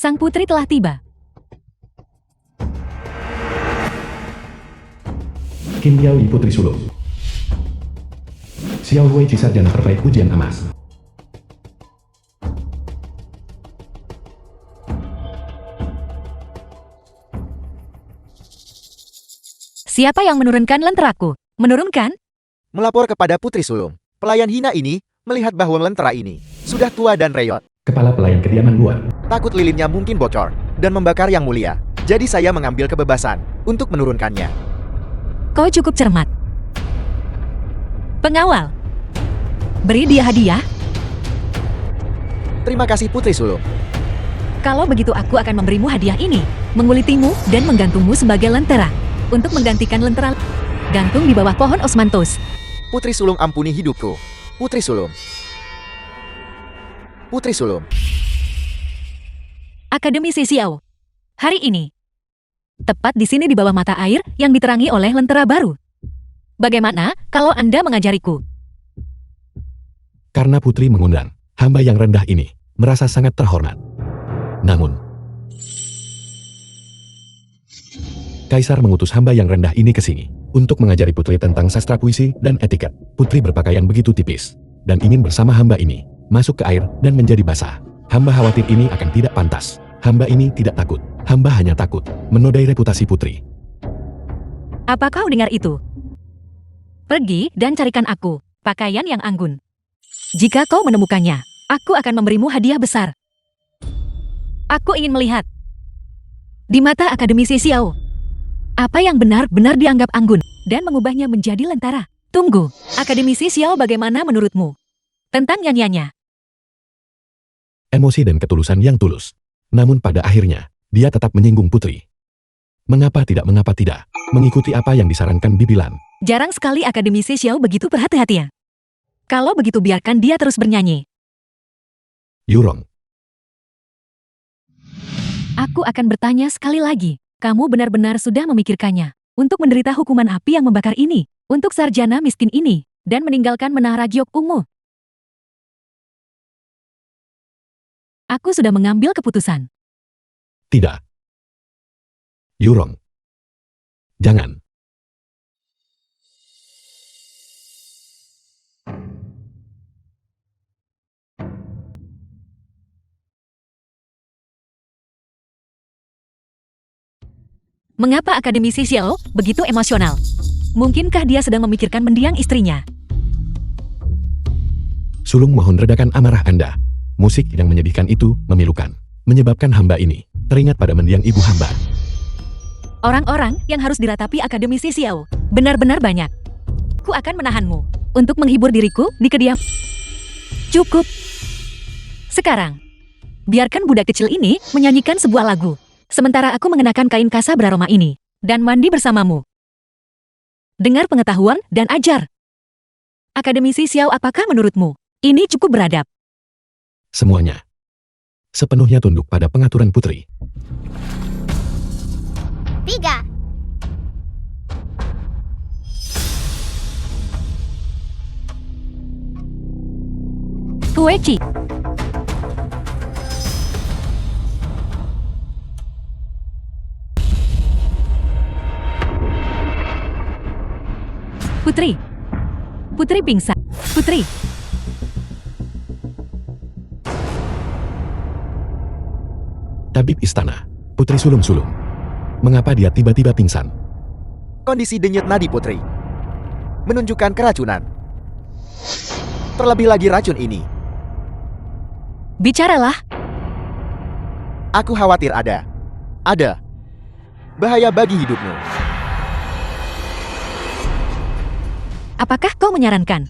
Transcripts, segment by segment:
Sang putri telah tiba. Kim Yaoi Putri Sulung. Xiao Huiqi sarjana terbaik ujian emas. Siapa yang menurunkan lenteraku? Menurunkan? Melapor kepada Putri Sulung. Pelayan hina ini melihat bahwa lentera ini sudah tua dan reyot. Kepala pelayan kediaman luar. Takut lilinnya mungkin bocor dan membakar yang mulia. Jadi saya mengambil kebebasan untuk menurunkannya. Kau cukup cermat. Pengawal, beri dia hadiah. Terima kasih Putri Sulung. Kalau begitu aku akan memberimu hadiah ini, mengulitimu dan menggantungmu sebagai lentera. Untuk menggantikan lentera, gantung di bawah pohon osmanthus. Putri Sulung ampuni hidupku. Putri Sulung. Putri Sulung. Akademisi Xiao. Hari ini, tepat di sini di bawah mata air yang diterangi oleh lentera baru. Bagaimana kalau Anda mengajariku? Karena putri mengundang, hamba yang rendah ini merasa sangat terhormat. Namun, Kaisar mengutus hamba yang rendah ini ke sini untuk mengajari putri tentang sastra puisi dan etiket. Putri berpakaian begitu tipis dan ingin bersama hamba ini masuk ke air dan menjadi basah. Hamba khawatir ini akan tidak pantas. Hamba ini tidak takut. Hamba hanya takut menodai reputasi putri. Apa kau dengar itu? Pergi dan carikan aku pakaian yang anggun. Jika kau menemukannya, aku akan memberimu hadiah besar. Aku ingin melihat di mata Akademisi Xiao apa yang benar-benar dianggap anggun dan mengubahnya menjadi lentera. Tunggu, Akademisi Xiao, bagaimana menurutmu tentang nyanyiannya? Emosi dan ketulusan yang tulus. Namun pada akhirnya, dia tetap menyinggung putri. Mengapa tidak mengikuti apa yang disarankan Bibilan? Jarang sekali Akademisi Xiao begitu berhati-hatian. Kalau begitu biarkan dia terus bernyanyi. Yurong. Aku akan bertanya sekali lagi. Kamu benar-benar sudah memikirkannya untuk menderita hukuman api yang membakar ini, untuk sarjana miskin ini, dan meninggalkan menara giok ungu? Aku sudah mengambil keputusan. Tidak. Yurong. Jangan. Mengapa Akademisi Xiao begitu emosional? Mungkinkah dia sedang memikirkan mendiang istrinya? Sulung mohon redakan amarah Anda. Musik yang menyedihkan itu memilukan, menyebabkan hamba ini teringat pada mendiang ibu hamba. Orang-orang yang harus diratapi Akademisi Xiao benar-benar banyak. Aku akan menahanmu untuk menghibur diriku di kediaman. Cukup. Sekarang, biarkan budak kecil ini menyanyikan sebuah lagu. Sementara aku mengenakan kain kasa beraroma ini dan mandi bersamamu. Dengar pengetahuan dan ajar. Akademisi Xiao, apakah menurutmu ini cukup beradab? Semuanya sepenuhnya tunduk pada pengaturan putri. 3. Huiqi. Putri. Putri pingsan. Putri. Tabib istana, Putri sulung-sulung. Mengapa dia tiba-tiba pingsan? Kondisi denyut nadi putri menunjukkan keracunan. Terlebih lagi racun ini. Bicaralah. Aku khawatir ada bahaya bagi hidupmu. Apakah kau menyarankan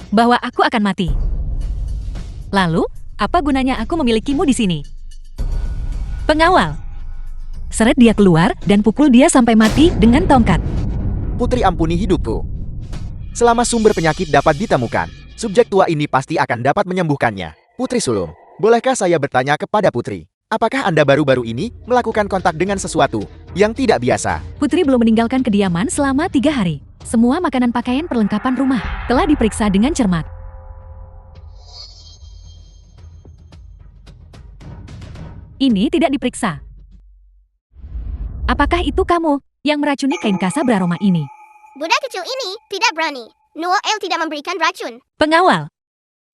bahwa aku akan mati? Lalu, apa gunanya aku memilikimu di sini? Pengawal, seret dia keluar dan pukul dia sampai mati dengan tongkat. Putri ampuni hidupku. Selama sumber penyakit dapat ditemukan, subjek tua ini pasti akan dapat menyembuhkannya. Putri sulung, bolehkah saya bertanya kepada putri? Apakah Anda baru-baru ini melakukan kontak dengan sesuatu yang tidak biasa? Putri belum meninggalkan kediaman selama 3 hari. Semua makanan pakaian perlengkapan rumah telah diperiksa dengan cermat. ini tidak diperiksa. Apakah itu kamu yang meracuni kain kasa beraroma ini? Budak kecil ini tidak berani. Noel tidak memberikan racun. Pengawal,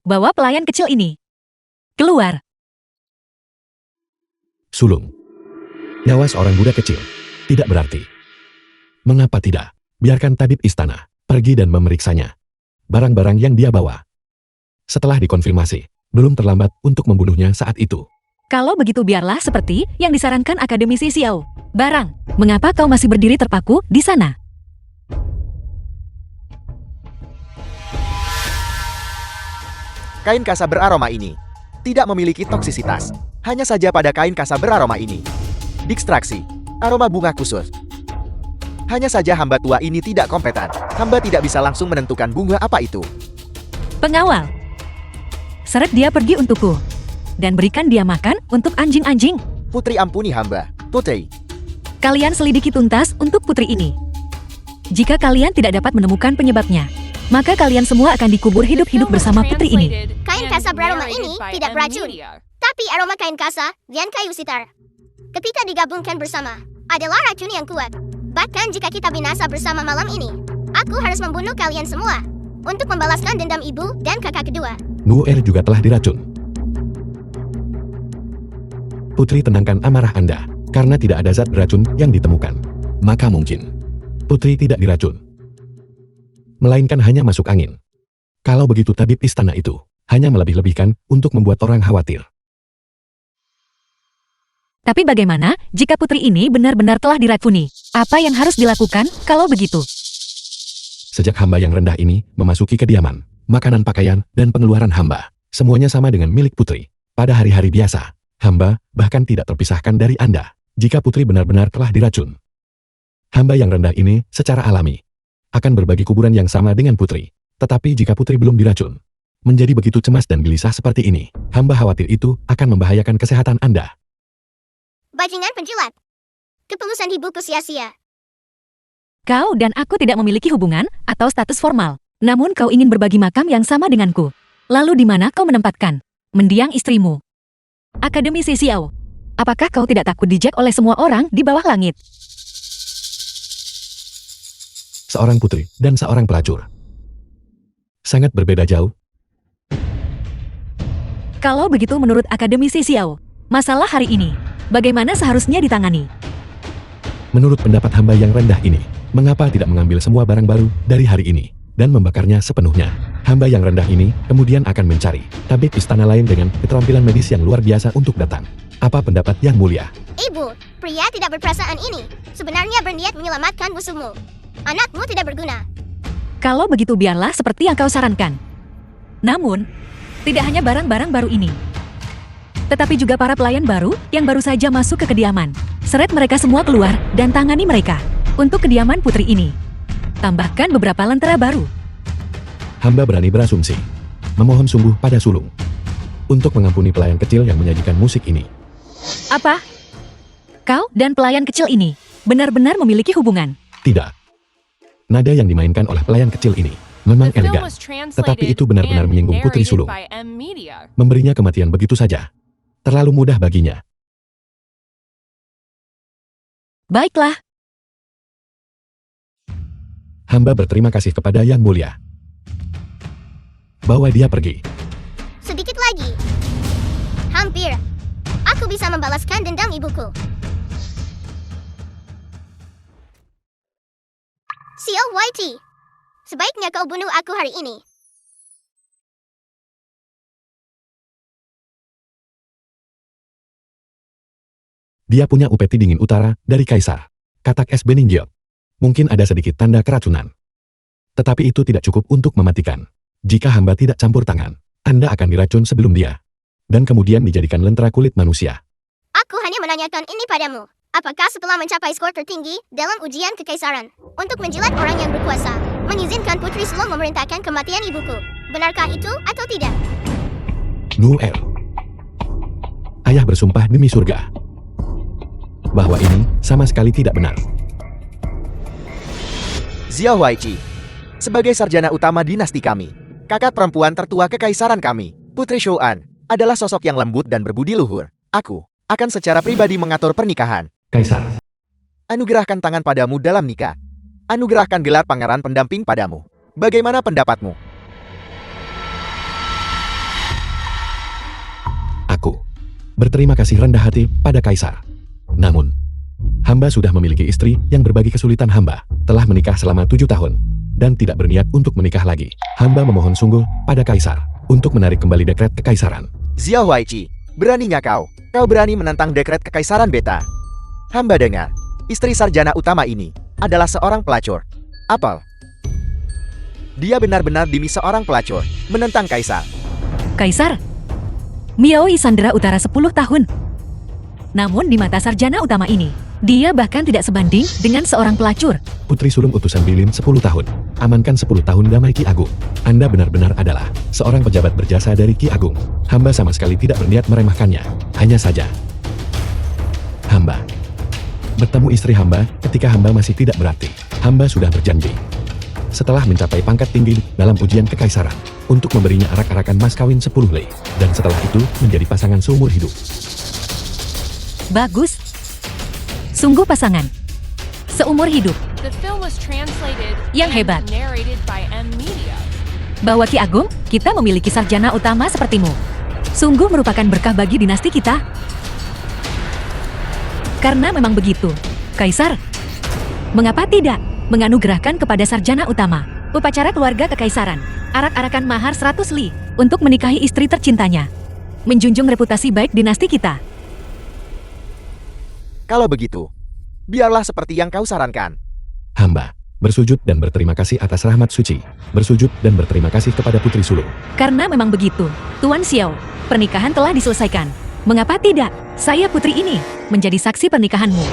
bawa pelayan kecil ini. Keluar. Sulung. Nyawa seorang budak kecil tidak berarti. Mengapa tidak? Biarkan tabib istana pergi dan memeriksanya. Barang-barang yang dia bawa. Setelah dikonfirmasi, belum terlambat untuk membunuhnya saat itu. Kalau begitu biarlah seperti yang disarankan akademisi Xiao. Barang, mengapa kau masih berdiri terpaku di sana? Kain kasa beraroma ini tidak memiliki toksisitas. Hanya saja pada kain kasa beraroma ini diekstraksi aroma bunga khusus. Hanya saja hamba tua ini tidak kompeten. Hamba tidak bisa langsung menentukan bunga apa itu. Pengawal, seret dia pergi untukku. Dan berikan dia makan untuk anjing-anjing. Putri ampuni hamba. Putri. Kalian selidiki tuntas untuk putri ini. Jika kalian tidak dapat menemukan penyebabnya, maka kalian semua akan dikubur hidup-hidup bersama putri ini. Kain kasa beraroma ini tidak beracun. Tapi aroma kain kasa dan kayu sitar, ketika digabungkan bersama, adalah racun yang kuat. Bahkan jika kita binasa bersama malam ini, aku harus membunuh kalian semua untuk membalaskan dendam ibu dan kakak kedua. Nuer juga telah diracun. Putri, tenangkan amarah Anda, karena tidak ada zat beracun yang ditemukan. Maka mungkin Putri tidak diracun, melainkan hanya masuk angin. Kalau begitu tabib istana itu hanya melebih-lebihkan untuk membuat orang khawatir. Tapi bagaimana jika putri ini benar-benar telah diracuni? Apa yang harus dilakukan kalau begitu? Sejak hamba yang rendah ini memasuki kediaman, makanan, pakaian, dan pengeluaran hamba, semuanya sama dengan milik putri. Pada hari-hari biasa, hamba bahkan tidak terpisahkan dari Anda jika putri benar-benar telah diracun. Hamba yang rendah ini secara alami akan berbagi kuburan yang sama dengan putri. Tetapi jika putri belum diracun, menjadi begitu cemas dan gelisah seperti ini, hamba khawatir itu akan membahayakan kesehatan Anda. Bajingan penjilat. Ketulusan ibuku sia-sia. Kau dan aku tidak memiliki hubungan atau status formal. Namun kau ingin berbagi makam yang sama denganku. Lalu di mana kau menempatkan mendiang istrimu? Akademisi Xiao, apakah kau tidak takut dijek oleh semua orang di bawah langit? Seorang putri dan seorang pelacur sangat berbeda jauh. Kalau begitu menurut akademisi Xiao, masalah hari ini bagaimana seharusnya ditangani? Menurut pendapat hamba yang rendah ini, mengapa tidak mengambil semua barang baru dari hari ini dan membakarnya sepenuhnya? Hamba yang rendah ini kemudian akan mencari tabib istana lain dengan keterampilan medis yang luar biasa untuk datang. Apa pendapat yang mulia? Ibu, pria tidak berperasaan ini sebenarnya berniat menyelamatkan musuhmu. Anakmu tidak berguna. Kalau begitu biarlah seperti yang kau sarankan. Namun, tidak hanya barang-barang baru ini, tetapi juga para pelayan baru yang baru saja masuk ke kediaman. Seret mereka semua keluar dan tangani mereka untuk kediaman putri ini. Tambahkan beberapa lentera baru. Hamba berani berasumsi, memohon sungguh pada sulung untuk mengampuni pelayan kecil yang menyajikan musik ini. Apa? Kau dan pelayan kecil ini benar-benar memiliki hubungan? Tidak. Nada yang dimainkan oleh pelayan kecil ini memang elegan, tetapi itu benar-benar menyinggung putri sulung. Memberinya kematian begitu saja terlalu mudah baginya. Baiklah. Hamba berterima kasih kepada Yang Mulia. Bawa dia pergi. Sedikit lagi. Hampir. Aku bisa membalaskan dendam ibuku. Xiao YT. Sebaiknya kau bunuh aku hari ini. Dia punya upeti dingin utara dari Kaisar. Katak es Beningyot. Mungkin ada sedikit tanda keracunan. Tetapi itu tidak cukup untuk mematikan. Jika hamba tidak campur tangan, Anda akan diracun sebelum dia. Dan kemudian dijadikan lentera kulit manusia. Aku hanya menanyakan ini padamu. Apakah setelah mencapai skor tertinggi dalam ujian kekaisaran untuk menjilat orang yang berkuasa, mengizinkan Putri Sulung memerintahkan kematian ibuku? Benarkah itu atau tidak? Nuer. Ayah bersumpah demi surga bahwa ini sama sekali tidak benar. Xiao Huaiqi, sebagai sarjana utama dinasti kami, kakak perempuan tertua kekaisaran kami, Putri Shouan, adalah sosok yang lembut dan berbudi luhur. akan secara pribadi mengatur pernikahan. Kaisar, Anugerahkan tangan padamu dalam nikah. Anugerahkan gelar pangeran pendamping padamu. Bagaimana pendapatmu? aku berterima kasih rendah hati pada Kaisar. Namun, hamba sudah memiliki istri yang berbagi kesulitan hamba, telah menikah selama 7 tahun, dan tidak berniat untuk menikah lagi. Hamba memohon sungguh pada Kaisar untuk menarik kembali dekret kekaisaran. Xiao Huaiqi, beraninya kau? Kau berani menentang dekret kekaisaran beta? Hamba dengar, istri sarjana utama ini adalah seorang pelacur. Apel. Dia benar-benar demi seorang pelacur menentang Kaisar. Kaisar, Miaoi sandera utara 10 tahun. Namun di mata sarjana utama ini, dia bahkan tidak sebanding dengan seorang pelacur. Putri sulung utusan Bilin 10 tahun. Amankan 10 tahun damai Ki Agung. Anda benar-benar adalah seorang pejabat berjasa dari Ki Agung. Hamba sama sekali tidak berniat meremehkannya. Hanya saja, hamba bertemu istri hamba ketika hamba masih tidak berarti. Hamba sudah berjanji setelah mencapai pangkat tinggi dalam ujian kekaisaran untuk memberinya arak-arakan mas kawin 10 lei, dan setelah itu menjadi pasangan seumur hidup. Bagus. Sungguh pasangan seumur hidup. Yang hebat. Bahwa Ki Agung, kita memiliki sarjana utama sepertimu. Sungguh merupakan berkah bagi dinasti kita. Karena memang begitu, Kaisar. Mengapa tidak menganugerahkan kepada sarjana utama upacara keluarga kekaisaran, arak-arakan mahar 100 li untuk menikahi istri tercintanya, menjunjung reputasi baik dinasti kita. Kalau begitu, biarlah seperti yang kau sarankan. Hamba bersujud dan berterima kasih atas rahmat suci. Bersujud dan berterima kasih kepada Putri Sulung. Karena memang begitu, Tuan Xiao, pernikahan telah diselesaikan. Mengapa tidak? Saya putri ini menjadi saksi pernikahanmu.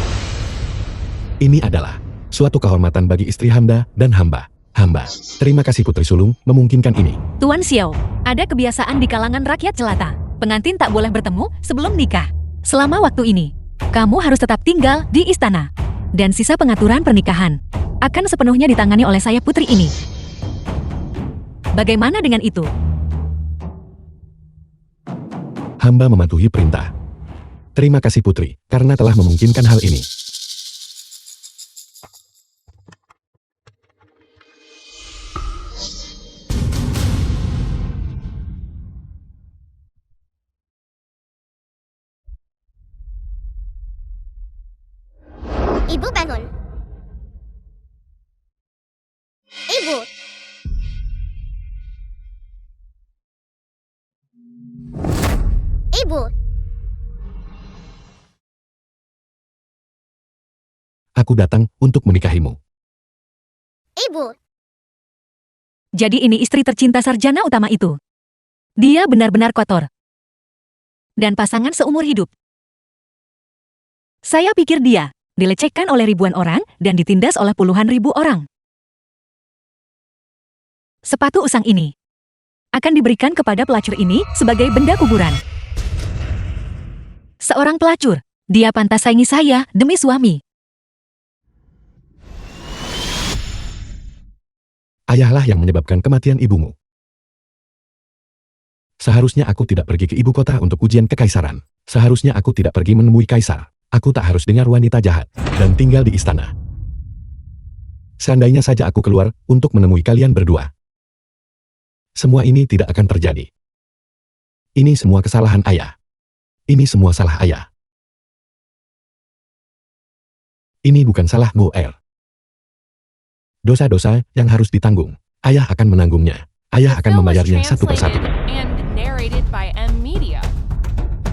Ini adalah suatu kehormatan bagi istri hamba dan hamba. Hamba, terima kasih Putri Sulung memungkinkan ini. Tuan Xiao, ada kebiasaan di kalangan rakyat jelata. Pengantin tak boleh bertemu sebelum nikah. Selama waktu ini, kamu harus tetap tinggal di istana. Dan sisa pengaturan pernikahan akan sepenuhnya ditangani oleh saya putri ini. Bagaimana dengan itu? Hamba mematuhi perintah. Terima kasih Putri, karena telah memungkinkan hal ini. Ibu bangun. Ibu. Ibu. Aku datang untuk menikahimu. Ibu. Jadi ini istri tercinta sarjana utama itu. Dia benar-benar kotor. Dan pasangan seumur hidup. Saya pikir dia dilecehkan oleh ribuan orang dan ditindas oleh puluhan ribu orang. Sepatu usang ini akan diberikan kepada pelacur ini sebagai benda kuburan. Seorang pelacur, dia pantas saingi saya demi suami. Ayahlah yang menyebabkan kematian ibumu. Seharusnya aku tidak pergi ke ibu kota untuk ujian kekaisaran. Seharusnya aku tidak pergi menemui kaisar. Aku tak harus dengar wanita jahat dan tinggal di istana. Seandainya saja aku keluar untuk menemui kalian berdua, semua ini tidak akan terjadi. Ini semua kesalahan ayah. Ini semua salah ayah. Ini bukan salah Goer. Dosa-dosa yang harus ditanggung, ayah akan menanggungnya. Ayah akan membayarnya satu persatu.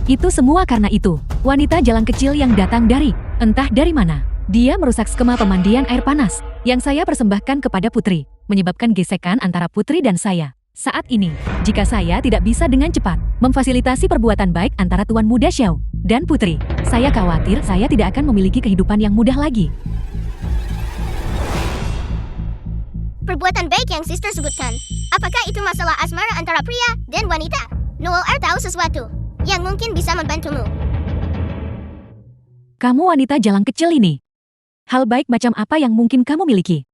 Itu semua karena itu, wanita jalan kecil yang datang dari, entah dari mana. Dia merusak skema pemandian air panas yang saya persembahkan kepada putri, menyebabkan gesekan antara putri dan saya. Saat ini, jika saya tidak bisa dengan cepat memfasilitasi perbuatan baik antara Tuan Muda Xiao dan putri, saya khawatir saya tidak akan memiliki kehidupan yang mudah lagi. Perbuatan baik yang sister sebutkan. Apakah itu masalah asmara antara pria dan wanita? Noel tahu sesuatu yang mungkin bisa membantumu. Kamu wanita jalan kecil ini. Hal baik macam apa yang mungkin kamu miliki?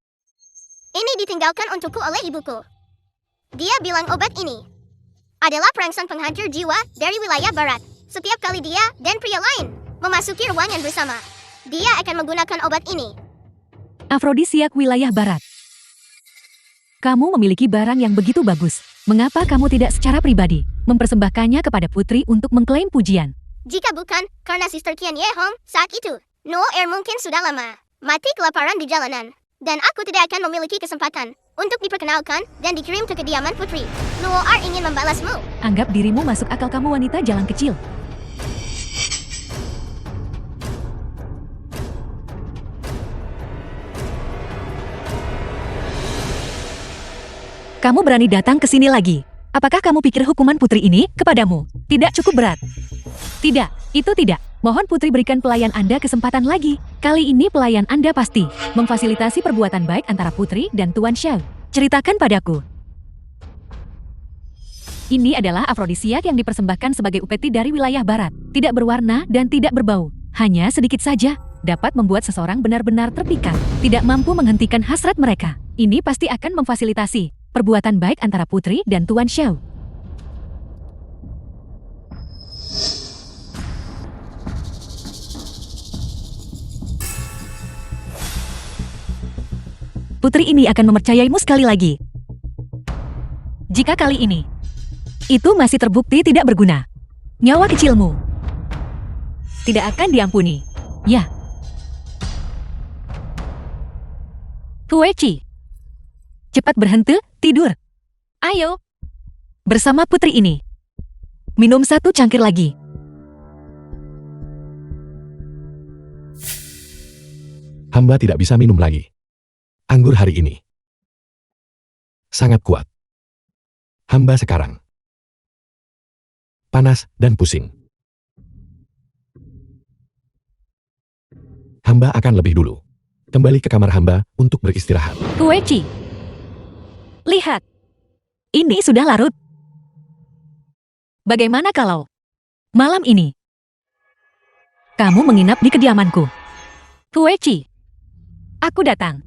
Ini ditinggalkan untukku oleh ibuku. Dia bilang obat ini adalah perangsang penghancur jiwa dari wilayah barat. Setiap kali dia dan pria lain memasuki ruangan bersama, dia akan menggunakan obat ini. Afrodisiak wilayah barat. Kamu memiliki barang yang begitu bagus. Mengapa kamu tidak secara pribadi mempersembahkannya kepada putri untuk mengklaim pujian? Jika bukan karena Sister Qian Ye Hong saat itu, Nuo Er mungkin sudah lama mati kelaparan di jalanan. Dan aku tidak akan memiliki kesempatan untuk diperkenalkan dan dikirim ke kediaman putri. Nuo Er ingin membalasmu. Anggap dirimu masuk akal, kamu wanita jalan kecil. Kamu berani datang ke sini lagi. Apakah kamu pikir hukuman putri ini kepadamu tidak cukup berat? Tidak, itu tidak. Mohon putri berikan pelayan Anda kesempatan lagi. Kali ini pelayan Anda pasti memfasilitasi perbuatan baik antara putri dan Tuan Xiao. Ceritakan padaku. Ini adalah afrodisiak yang dipersembahkan sebagai upeti dari wilayah barat. Tidak berwarna dan tidak berbau. Hanya sedikit saja dapat membuat seseorang benar-benar terpikat. Tidak mampu menghentikan hasrat mereka. Ini pasti akan memfasilitasi perbuatan baik antara putri dan Tuan Xiao. Putri ini akan mempercayaimu sekali lagi. Jika kali ini itu masih terbukti tidak berguna, nyawa kecilmu tidak akan diampuni. Ya. Huichi, cepat berhenti tidur. Ayo, bersama putri ini. Minum 1 cangkir lagi. Hamba tidak bisa minum lagi. Anggur hari ini sangat kuat. Hamba sekarang panas dan pusing. Hamba akan lebih dulu kembali ke kamar hamba untuk beristirahat. Huichi, lihat. Ini sudah larut. Bagaimana kalau malam ini kamu menginap di kediamanku? Huichi, aku datang.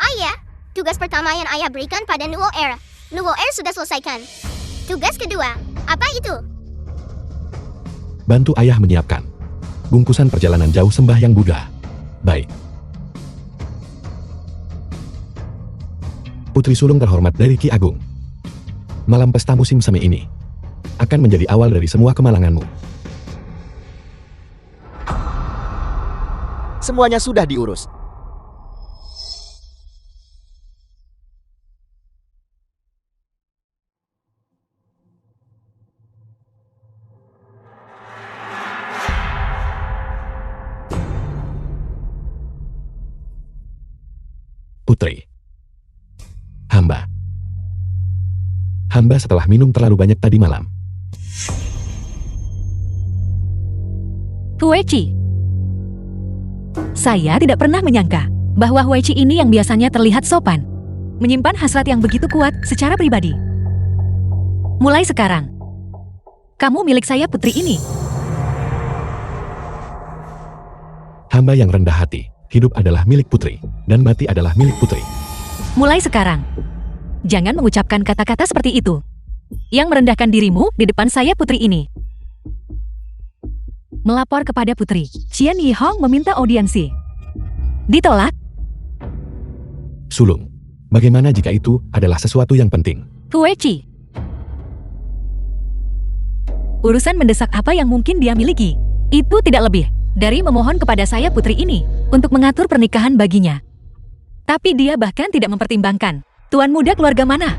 Ayah, tugas pertama yang ayah berikan pada Nuo Er. Nuo Er sudah selesaikan. Tugas kedua, apa itu? Bantu ayah menyiapkan bungkusan perjalanan jauh sembahyang Buddha. Baik. Putri sulung terhormat dari Ki Agung. Malam pesta musim semi ini akan menjadi awal dari semua kemalanganmu. Semuanya sudah diurus. Putri. Hamba setelah minum terlalu banyak tadi malam. Huichi, saya tidak pernah menyangka bahwa Huichi ini yang biasanya terlihat sopan, menyimpan hasrat yang begitu kuat secara pribadi. Mulai sekarang, kamu milik saya putri ini. Hamba yang rendah hati, hidup adalah milik putri, dan mati adalah milik putri. Mulai sekarang, jangan mengucapkan kata-kata seperti itu yang merendahkan dirimu di depan saya putri ini. Melapor kepada putri, Qian Yi Hong meminta audiensi. Ditolak? Sulung, bagaimana jika itu adalah sesuatu yang penting? Huichi, urusan mendesak apa yang mungkin dia miliki, itu tidak lebih dari memohon kepada saya putri ini untuk mengatur pernikahan baginya. Tapi dia bahkan tidak mempertimbangkan tuan muda keluarga mana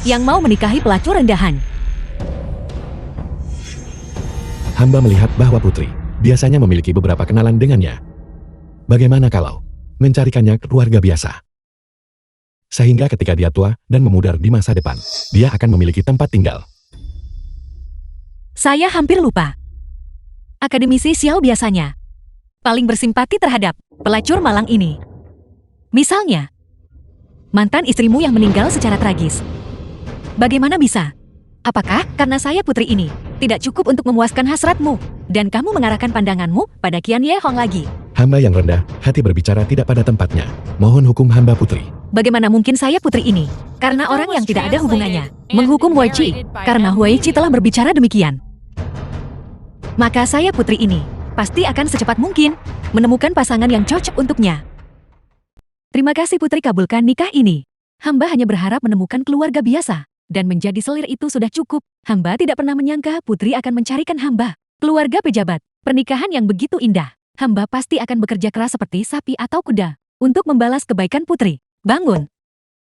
yang mau menikahi pelacur rendahan. Hamba melihat bahwa putri biasanya memiliki beberapa kenalan dengannya. Bagaimana kalau mencarikannya keluarga biasa? Sehingga ketika dia tua dan memudar di masa depan, dia akan memiliki tempat tinggal. Saya hampir lupa. Akademisi Xiao biasanya paling bersimpati terhadap pelacur malang ini. Misalnya, mantan istrimu yang meninggal secara tragis. Bagaimana bisa? Apakah karena saya putri ini tidak cukup untuk memuaskan hasratmu, dan kamu mengarahkan pandanganmu pada Qian Ye Hong lagi? Hamba yang rendah hati berbicara tidak pada tempatnya. Mohon hukum hamba putri. Bagaimana mungkin saya putri ini? Karena orang yang tidak ada hubungannya menghukum Wei Qi, karena Wei Qi telah berbicara demikian. Maka saya putri ini pasti akan secepat mungkin menemukan pasangan yang cocok untuknya. Terima kasih putri, kabulkan nikah ini. Hamba hanya berharap menemukan keluarga biasa, dan menjadi selir itu sudah cukup. Hamba tidak pernah menyangka putri akan mencarikan hamba keluarga pejabat. Pernikahan yang begitu indah. Hamba pasti akan bekerja keras seperti sapi atau kuda untuk membalas kebaikan putri. Bangun.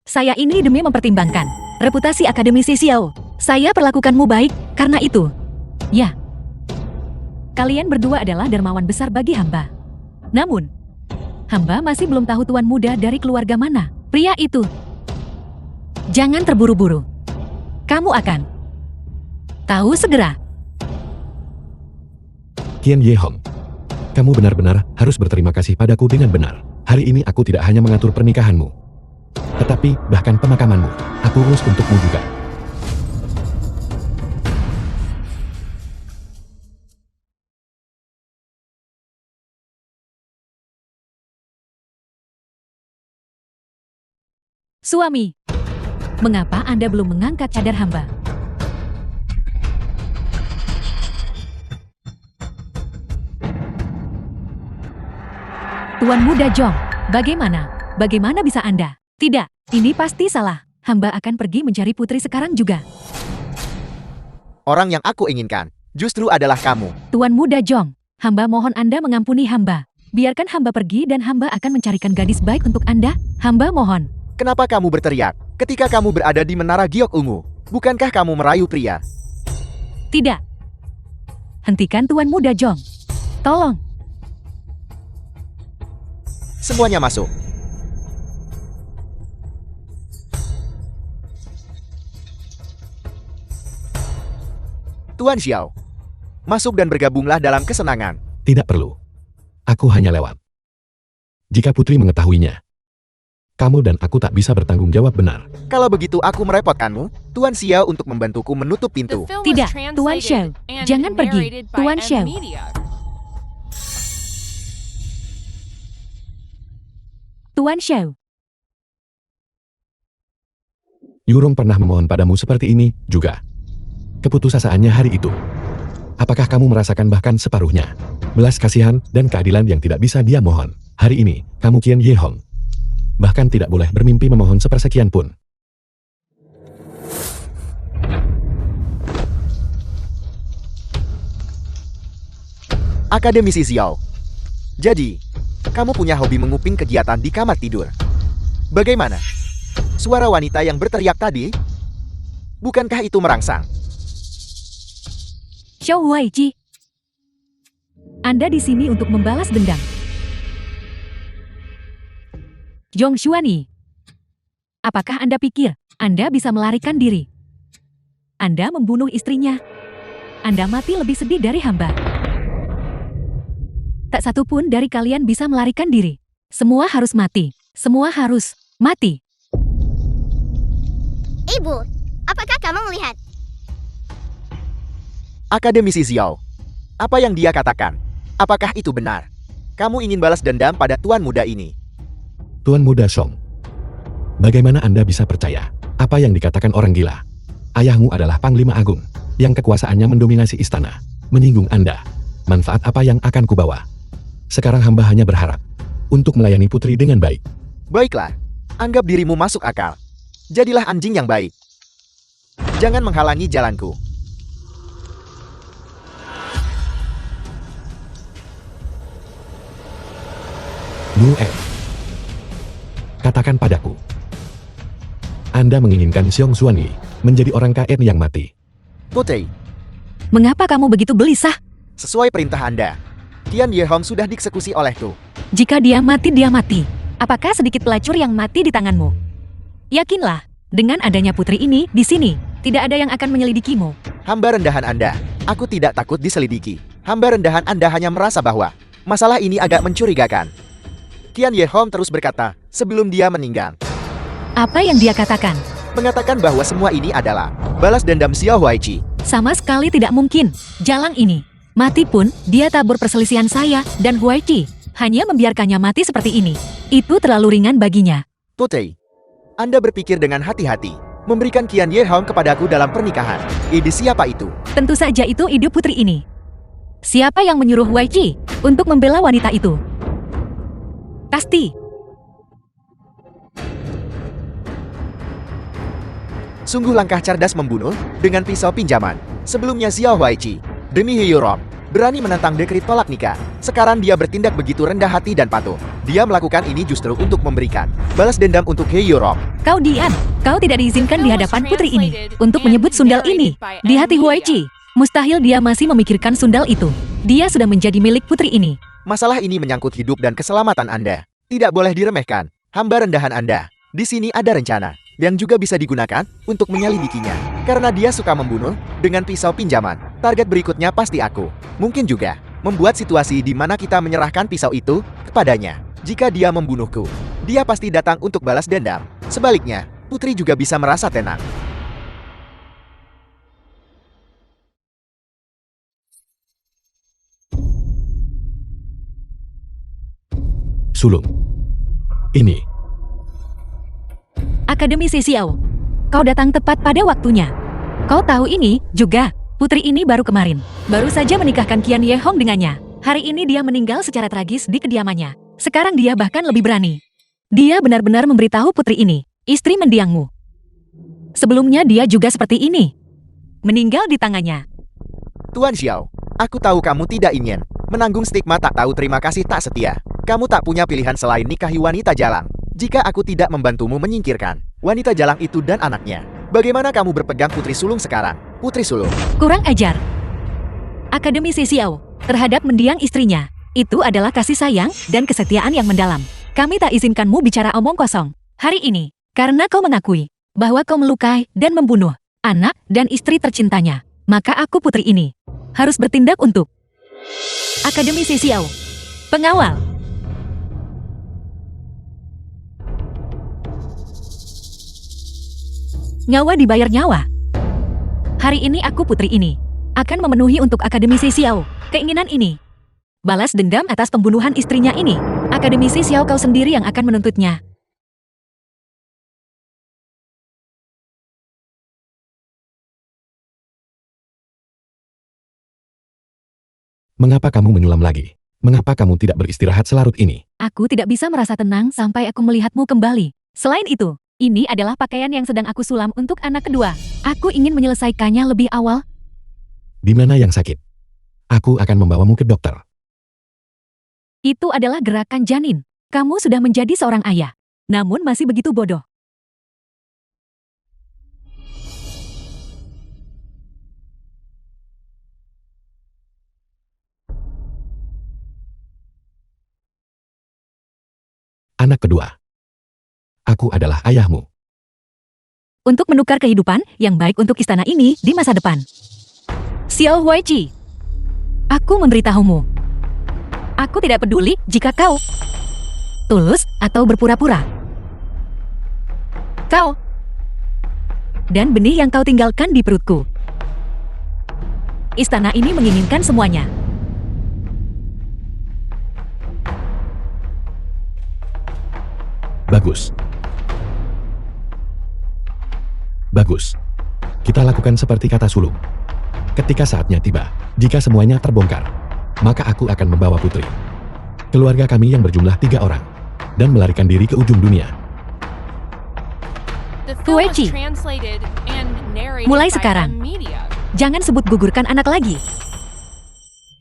Saya ini demi mempertimbangkan reputasi akademisi Xiao. Saya perlakukanmu baik karena itu. Ya. Kalian berdua adalah dermawan besar bagi hamba. Namun, hamba masih belum tahu tuan muda dari keluarga mana pria itu. Jangan terburu-buru. Kamu akan tahu segera. Qian Ye Hong, kamu benar-benar harus berterima kasih padaku dengan benar. Hari ini aku tidak hanya mengatur pernikahanmu, tetapi bahkan pemakamanmu. Aku urus untukmu juga. Suami, mengapa Anda belum mengangkat cadar hamba? Tuan muda Jong, bagaimana? Bagaimana bisa Anda? Tidak, ini pasti salah. Hamba akan pergi mencari putri sekarang juga. Orang yang aku inginkan justru adalah kamu. Tuan muda Jong, hamba mohon Anda mengampuni hamba. Biarkan hamba pergi dan hamba akan mencarikan gadis baik untuk Anda. Hamba mohon. Kenapa kamu berteriak ketika kamu berada di Menara Giok Ungu? Bukankah kamu merayu pria? Tidak. Hentikan Tuan muda Jong. Tolong. Semuanya masuk. Tuan Xiao, masuk dan bergabunglah dalam kesenangan. Tidak perlu. Aku hanya lewat. Jika putri mengetahuinya, kamu dan aku tak bisa bertanggung jawab benar. Kalau begitu aku merepotkanmu, Tuan Xiao, untuk membantuku menutup pintu. Tidak, Tuan Xiao. Jangan pergi, Tuan Xiao. Tuan Xiao. Yurong pernah memohon padamu seperti ini juga. Keputusasaannya hari itu. Apakah kamu merasakan bahkan separuhnya? Belas kasihan dan keadilan yang tidak bisa dia mohon. Hari ini, kamu Qian Ye Hong. Bahkan tidak boleh bermimpi memohon sepersekian pun. Akademisi Xiao. Jadi, kamu punya hobi menguping kegiatan di kamar tidur. Bagaimana? Suara wanita yang berteriak tadi? Bukankah itu merangsang? Xiao Huaiqi. Anda di sini untuk membalas dendam. Zhong Xuani. Apakah Anda pikir Anda bisa melarikan diri? Anda membunuh istrinya. Anda mati lebih sedih dari hamba. Tak satu pun dari kalian bisa melarikan diri. Semua harus mati. Semua harus mati. Ibu, apakah kamu melihat? Akademisi Xiao. Apa yang dia katakan? Apakah itu benar? Kamu ingin balas dendam pada tuan muda ini? Tuan muda Song. Bagaimana Anda bisa percaya apa yang dikatakan orang gila? Ayahmu adalah Panglima Agung yang kekuasaannya mendominasi istana. Menyinggung Anda. Manfaat apa yang akan kubawa? Sekarang hamba hanya berharap untuk melayani putri dengan baik. Baiklah, anggap dirimu masuk akal. Jadilah anjing yang baik. Jangan menghalangi jalanku. Nue, katakan padaku. Anda menginginkan Xiong Xuanyi menjadi orang KN yang mati. Putri, Mengapa kamu begitu gelisah? sesuai perintah Anda, Qian Ye Hong sudah dieksekusi olehku. Jika dia mati, dia mati. Apakah sedikit pelacur yang mati di tanganmu? Yakinlah, dengan adanya putri ini di sini, tidak ada yang akan menyelidikimu. Hamba rendahan Anda, aku tidak takut diselidiki. Hamba rendahan Anda hanya merasa bahwa masalah ini agak mencurigakan. Qian Ye Hong terus berkata sebelum dia meninggal. Apa yang dia katakan? Mengatakan bahwa semua ini adalah balas dendam Xiao Huaiqi. Sama sekali tidak mungkin. Jalang ini, mati pun, dia tabur perselisihan saya dan Huaiqi. Hanya membiarkannya mati seperti ini. Itu terlalu ringan baginya. Putri, Anda berpikir dengan hati-hati. Memberikan Qian Ye Hong kepadaku dalam pernikahan. Ide siapa itu? Tentu saja itu ide putri ini. Siapa yang menyuruh Huaiqi untuk membela wanita itu? Pasti. Sungguh langkah cerdas membunuh dengan pisau pinjaman. Sebelumnya Xiao Huaiqi, demi Heyorong, berani menentang dekret tolak nikah. Sekarang dia bertindak begitu rendah hati dan patuh. Dia melakukan ini justru untuk memberikan balas dendam untuk Heyorong. Kau diam. Kau tidak diizinkan di hadapan putri ini untuk menyebut sundal ini. Di hati Huaiqi, mustahil dia masih memikirkan sundal itu. Dia sudah menjadi milik putri ini. Masalah ini menyangkut hidup dan keselamatan Anda. Tidak boleh diremehkan. Hamba rendahan Anda. Di sini ada rencana yang juga bisa digunakan untuk menyelidikinya. Karena dia suka membunuh dengan pisau pinjaman. Target berikutnya pasti aku. Mungkin juga membuat situasi di mana kita menyerahkan pisau itu kepadanya. Jika dia membunuhku, dia pasti datang untuk balas dendam. Sebaliknya, putri juga bisa merasa tenang. Sulung. Ini. Akademisi Xiao, kau datang tepat pada waktunya. Kau tahu ini juga, putri ini baru kemarin. Baru saja menikahkan Qian Ye Hong dengannya. Hari ini dia meninggal secara tragis di kediamannya. Sekarang dia bahkan lebih berani. Dia benar-benar memberitahu putri ini, istri mendiangmu. Sebelumnya dia juga seperti ini. Meninggal di tangannya. Tuan Xiao, aku tahu kamu tidak ingin menanggung stigma tak tahu terima kasih tak setia. Kamu tak punya pilihan selain nikahi wanita jalang. Jika aku tidak membantumu menyingkirkan wanita jalang itu dan anaknya, bagaimana kamu berpegang putri sulung sekarang? Putri sulung. Kurang ajar. Akademisi Xiao, terhadap mendiang istrinya, itu adalah kasih sayang dan kesetiaan yang mendalam. Kami tak izinkanmu bicara omong kosong. Hari ini, karena kau mengakui bahwa kau melukai dan membunuh anak dan istri tercintanya, maka aku putri ini harus bertindak untuk Akademisi Xiao. Pengawal. Nyawa dibayar nyawa. Hari ini aku putri ini akan memenuhi untuk Akademisi Xiao keinginan ini. Balas dendam atas pembunuhan istrinya ini. Akademisi Xiao kau sendiri yang akan menuntutnya. Mengapa kamu menyulam lagi? Mengapa kamu tidak beristirahat selarut ini? Aku tidak bisa merasa tenang sampai aku melihatmu kembali. Selain itu, ini adalah pakaian yang sedang aku sulam untuk anak kedua. Aku ingin menyelesaikannya lebih awal. Di mana yang sakit? Aku akan membawamu ke dokter. Itu adalah gerakan janin. Kamu sudah menjadi seorang ayah, namun masih begitu bodoh. Anak kedua. Aku adalah ayahmu. Untuk menukar kehidupan yang baik untuk istana ini di masa depan. Xiao Huaiqi, aku memberitahumu. Aku tidak peduli jika kau tulus atau berpura-pura. Kau dan benih yang kau tinggalkan di perutku. Istana ini menginginkan semuanya. Bagus. Bagus. Kita lakukan seperti kata sulung. Ketika saatnya tiba, jika semuanya terbongkar, maka aku akan membawa putri, keluarga kami yang berjumlah 3 orang, dan melarikan diri ke ujung dunia. Huaiqi, mulai sekarang, jangan sebut gugurkan anak lagi.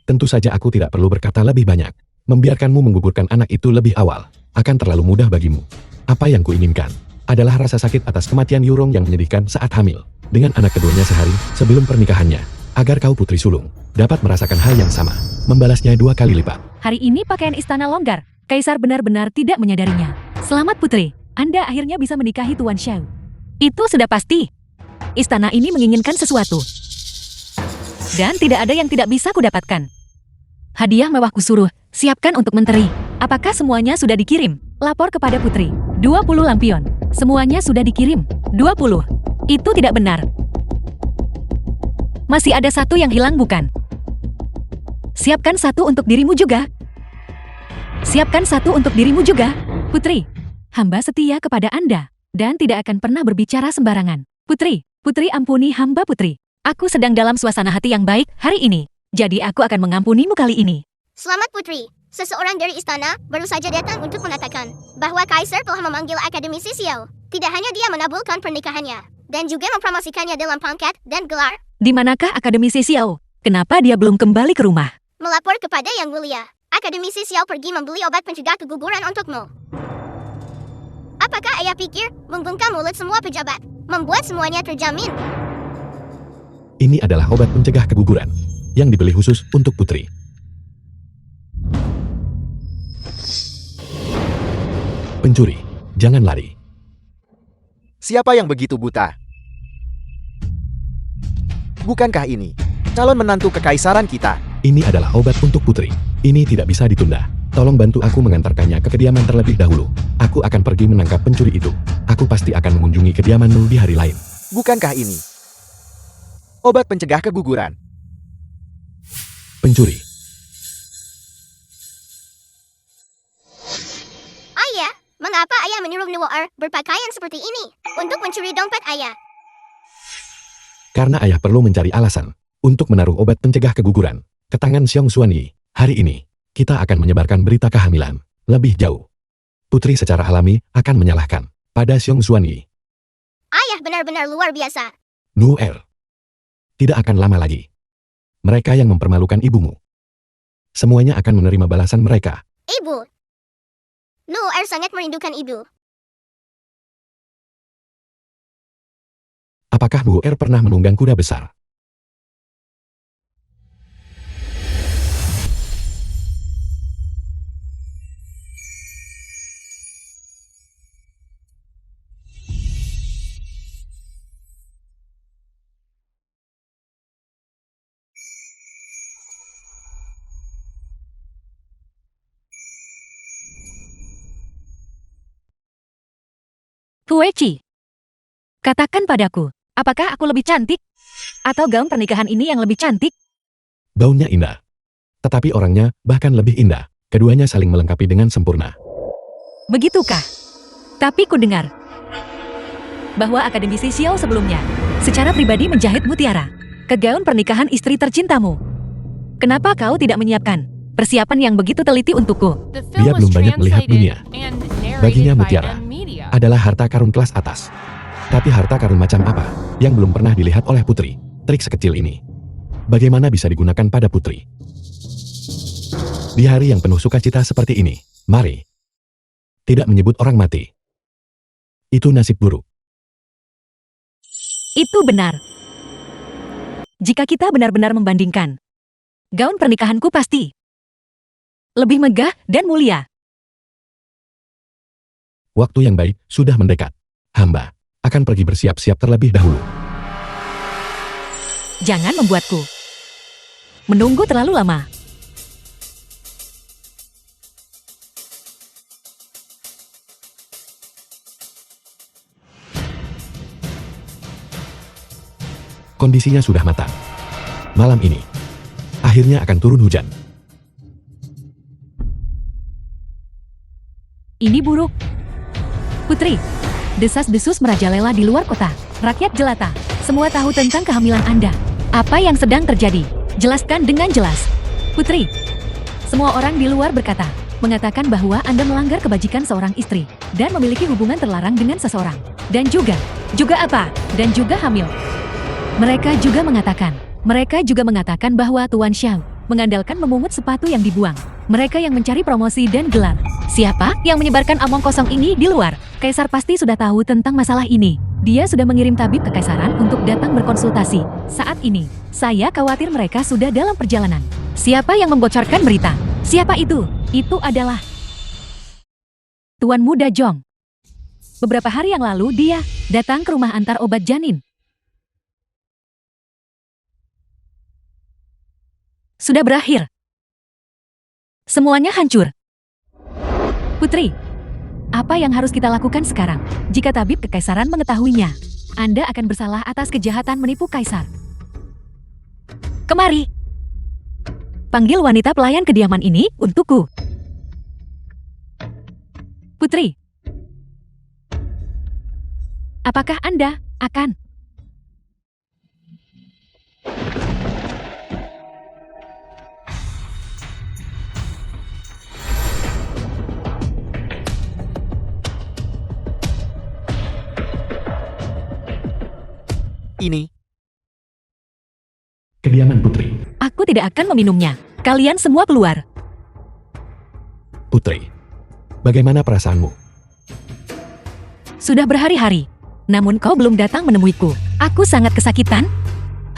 Tentu saja aku tidak perlu berkata lebih banyak. Membiarkanmu menggugurkan anak itu lebih awal akan terlalu mudah bagimu. Apa yang kuinginkan adalah rasa sakit atas kematian Yurong yang menyedihkan saat hamil dengan anak keduanya sehari sebelum pernikahannya, agar kau putri sulung dapat merasakan hal yang sama, membalasnya 2 kali lipat. Hari ini pakaian istana longgar. Kaisar benar-benar tidak menyadarinya. Selamat putri, Anda akhirnya bisa menikahi Tuan Xiao. Itu sudah pasti. Istana ini menginginkan sesuatu. Dan tidak ada yang tidak bisa kudapatkan. Hadiah mewah kusuruh, siapkan untuk menteri. Apakah semuanya sudah dikirim? Lapor kepada putri. 20 lampion. Semuanya sudah dikirim. 20. Itu tidak benar. Masih ada satu yang hilang bukan? Siapkan satu untuk dirimu juga. Siapkan satu untuk dirimu juga. Putri, hamba setia kepada Anda dan tidak akan pernah berbicara sembarangan. Putri, Putri ampuni hamba Putri. Aku sedang dalam suasana hati yang baik hari ini. Jadi aku akan mengampunimu kali ini. Selamat Putri. Seseorang dari istana baru saja datang untuk mengatakan bahwa Kaisar telah memanggil akademisi Xiao. Tidak hanya dia menabulkan pernikahannya, dan juga mempromosikannya dalam pangkat dan gelar. Di manakah akademisi Xiao? Kenapa dia belum kembali ke rumah? Melapor kepada Yang Mulia. Akademisi Xiao pergi membeli obat pencegah keguguran untukmu. Apakah ayah pikir membungkam mulut semua pejabat membuat semuanya terjamin? Ini adalah obat pencegah keguguran yang dibeli khusus untuk Putri. Pencuri, jangan lari. Siapa yang begitu buta? Bukankah ini calon menantu kekaisaran kita? Ini adalah obat untuk Putri. Ini tidak bisa ditunda. Tolong bantu aku mengantarkannya ke kediaman terlebih dahulu. Aku akan pergi menangkap pencuri itu. Aku pasti akan mengunjungi kediamanmu di hari lain. Bukankah ini obat pencegah keguguran? Pencuri, Ayah, mengapa ayah menyuruh Nuar berpakaian seperti ini untuk mencuri dompet ayah? karena ayah perlu mencari alasan untuk menaruh obat pencegah keguguran ke tangan Xiong Xuanyi. Hari ini, kita akan menyebarkan berita kehamilan lebih jauh. Putri secara alami akan menyalahkan pada Xiong Xuanyi. Ayah benar-benar luar biasa. Nuer. Tidak akan lama lagi. Mereka yang mempermalukan ibumu. Semuanya akan menerima balasan mereka. Ibu. Nuar sangat merindukan ibu. Apakah Nuer pernah menunggang kuda besar? Huichi, katakan padaku, apakah aku lebih cantik? Atau gaun pernikahan ini yang lebih cantik? Gaunnya indah. Tetapi orangnya bahkan lebih indah. Keduanya saling melengkapi dengan sempurna. Begitukah? Tapi ku dengar bahwa akademisi Xiao sebelumnya secara pribadi menjahit mutiara ke gaun pernikahan istri tercintamu. Kenapa kau tidak menyiapkan persiapan yang begitu teliti untukku? Dia belum banyak melihat dunia. Baginya mutiara adalah harta karun kelas atas. Tapi harta karun macam apa yang belum pernah dilihat oleh Putri? Trik sekecil ini bagaimana bisa digunakan pada Putri? Di hari yang penuh sukacita seperti ini, mari tidak menyebut orang mati. Itu nasib buruk. Itu benar. Jika kita benar-benar membandingkan, gaun pernikahanku pasti lebih megah dan mulia. Waktu yang baik sudah mendekat. Hamba akan pergi bersiap-siap terlebih dahulu. Jangan membuatku menunggu terlalu lama. Kondisinya sudah matang. Malam ini, akhirnya akan turun hujan. Ini buruk. Putri, desas-desus merajalela di luar kota. Rakyat jelata, semua tahu tentang kehamilan Anda. Apa yang sedang terjadi? Jelaskan dengan jelas. Putri, semua orang di luar mengatakan bahwa Anda melanggar kebajikan seorang istri dan memiliki hubungan terlarang dengan seseorang. Dan juga apa? Dan juga hamil. Mereka juga mengatakan bahwa Tuan Xiao mengandalkan memungut sepatu yang dibuang. Mereka yang mencari promosi dan gelar. Siapa yang menyebarkan omong kosong ini di luar? Kaisar pasti sudah tahu tentang masalah ini. Dia sudah mengirim tabib ke kaisaran untuk datang berkonsultasi. Saat ini, saya khawatir mereka sudah dalam perjalanan. Siapa yang membocorkan berita? Siapa itu? Itu adalah Tuan Muda Zhong. Beberapa hari yang lalu dia datang ke rumah antar obat janin. Sudah berakhir. Semuanya hancur. Putri, Apa yang harus kita lakukan sekarang? Jika tabib kekaisaran mengetahuinya, Anda akan bersalah atas kejahatan menipu kaisar. Kemari. Panggil wanita pelayan kediaman ini untukku. Putri. Apakah Anda akan? Ini, Kediaman Putri. Aku tidak akan meminumnya. Kalian semua keluar. Putri, bagaimana perasaanmu? Sudah berhari-hari. Namun kau belum datang menemuiku. Aku sangat kesakitan.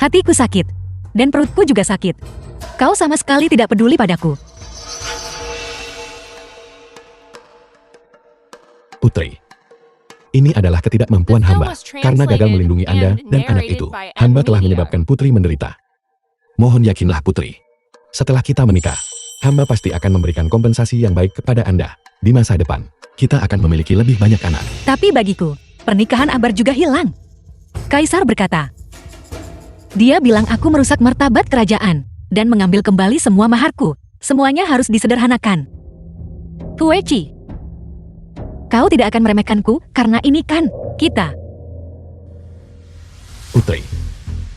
Hatiku sakit. Dan perutku juga sakit. Kau sama sekali tidak peduli padaku. Putri, ini adalah ketidakmampuan hamba. Karena gagal melindungi Anda dan anak itu, hamba telah menyebabkan Putri menderita. Mohon yakinlah Putri, setelah kita menikah, hamba pasti akan memberikan kompensasi yang baik kepada Anda. Di masa depan, kita akan memiliki lebih banyak anak. Tapi bagiku, pernikahan Ambar juga hilang. Kaisar berkata, dia bilang aku merusak martabat kerajaan dan mengambil kembali semua maharku. Semuanya harus disederhanakan. Huichi, kau tidak akan meremehkanku karena ini kan kita. Putri,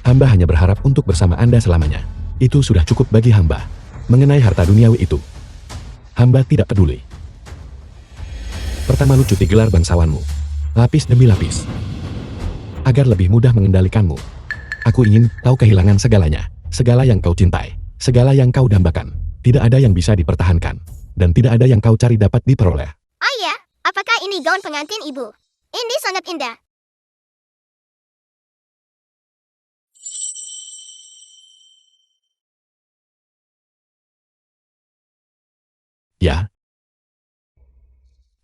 hamba hanya berharap untuk bersama Anda selamanya. Itu sudah cukup bagi hamba. Mengenai harta duniawi itu, hamba tidak peduli. Pertama lucuti gelar bangsawanmu, lapis demi lapis. Agar lebih mudah mengendalikanmu. Aku ingin kau kehilangan segalanya, segala yang kau cintai, segala yang kau dambakan. Tidak ada yang bisa dipertahankan, dan tidak ada yang kau cari dapat diperoleh. Ayah, apakah ini gaun pengantin ibu? Ini sangat indah. Ya.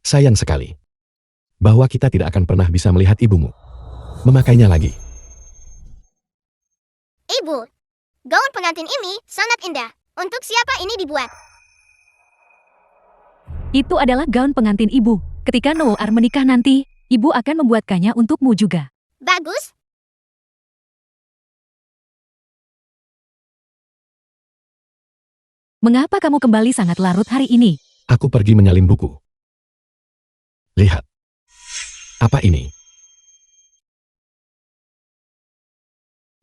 Sayang sekali bahwa kita tidak akan pernah bisa melihat ibumu memakainya lagi. Ibu, gaun pengantin ini sangat indah. Untuk siapa ini dibuat? Itu adalah gaun pengantin ibu. Ketika Noor menikah nanti, ibu akan membuatkannya untukmu juga. Bagus. Mengapa kamu kembali sangat larut hari ini? Aku pergi menyalin buku. Lihat. Apa ini?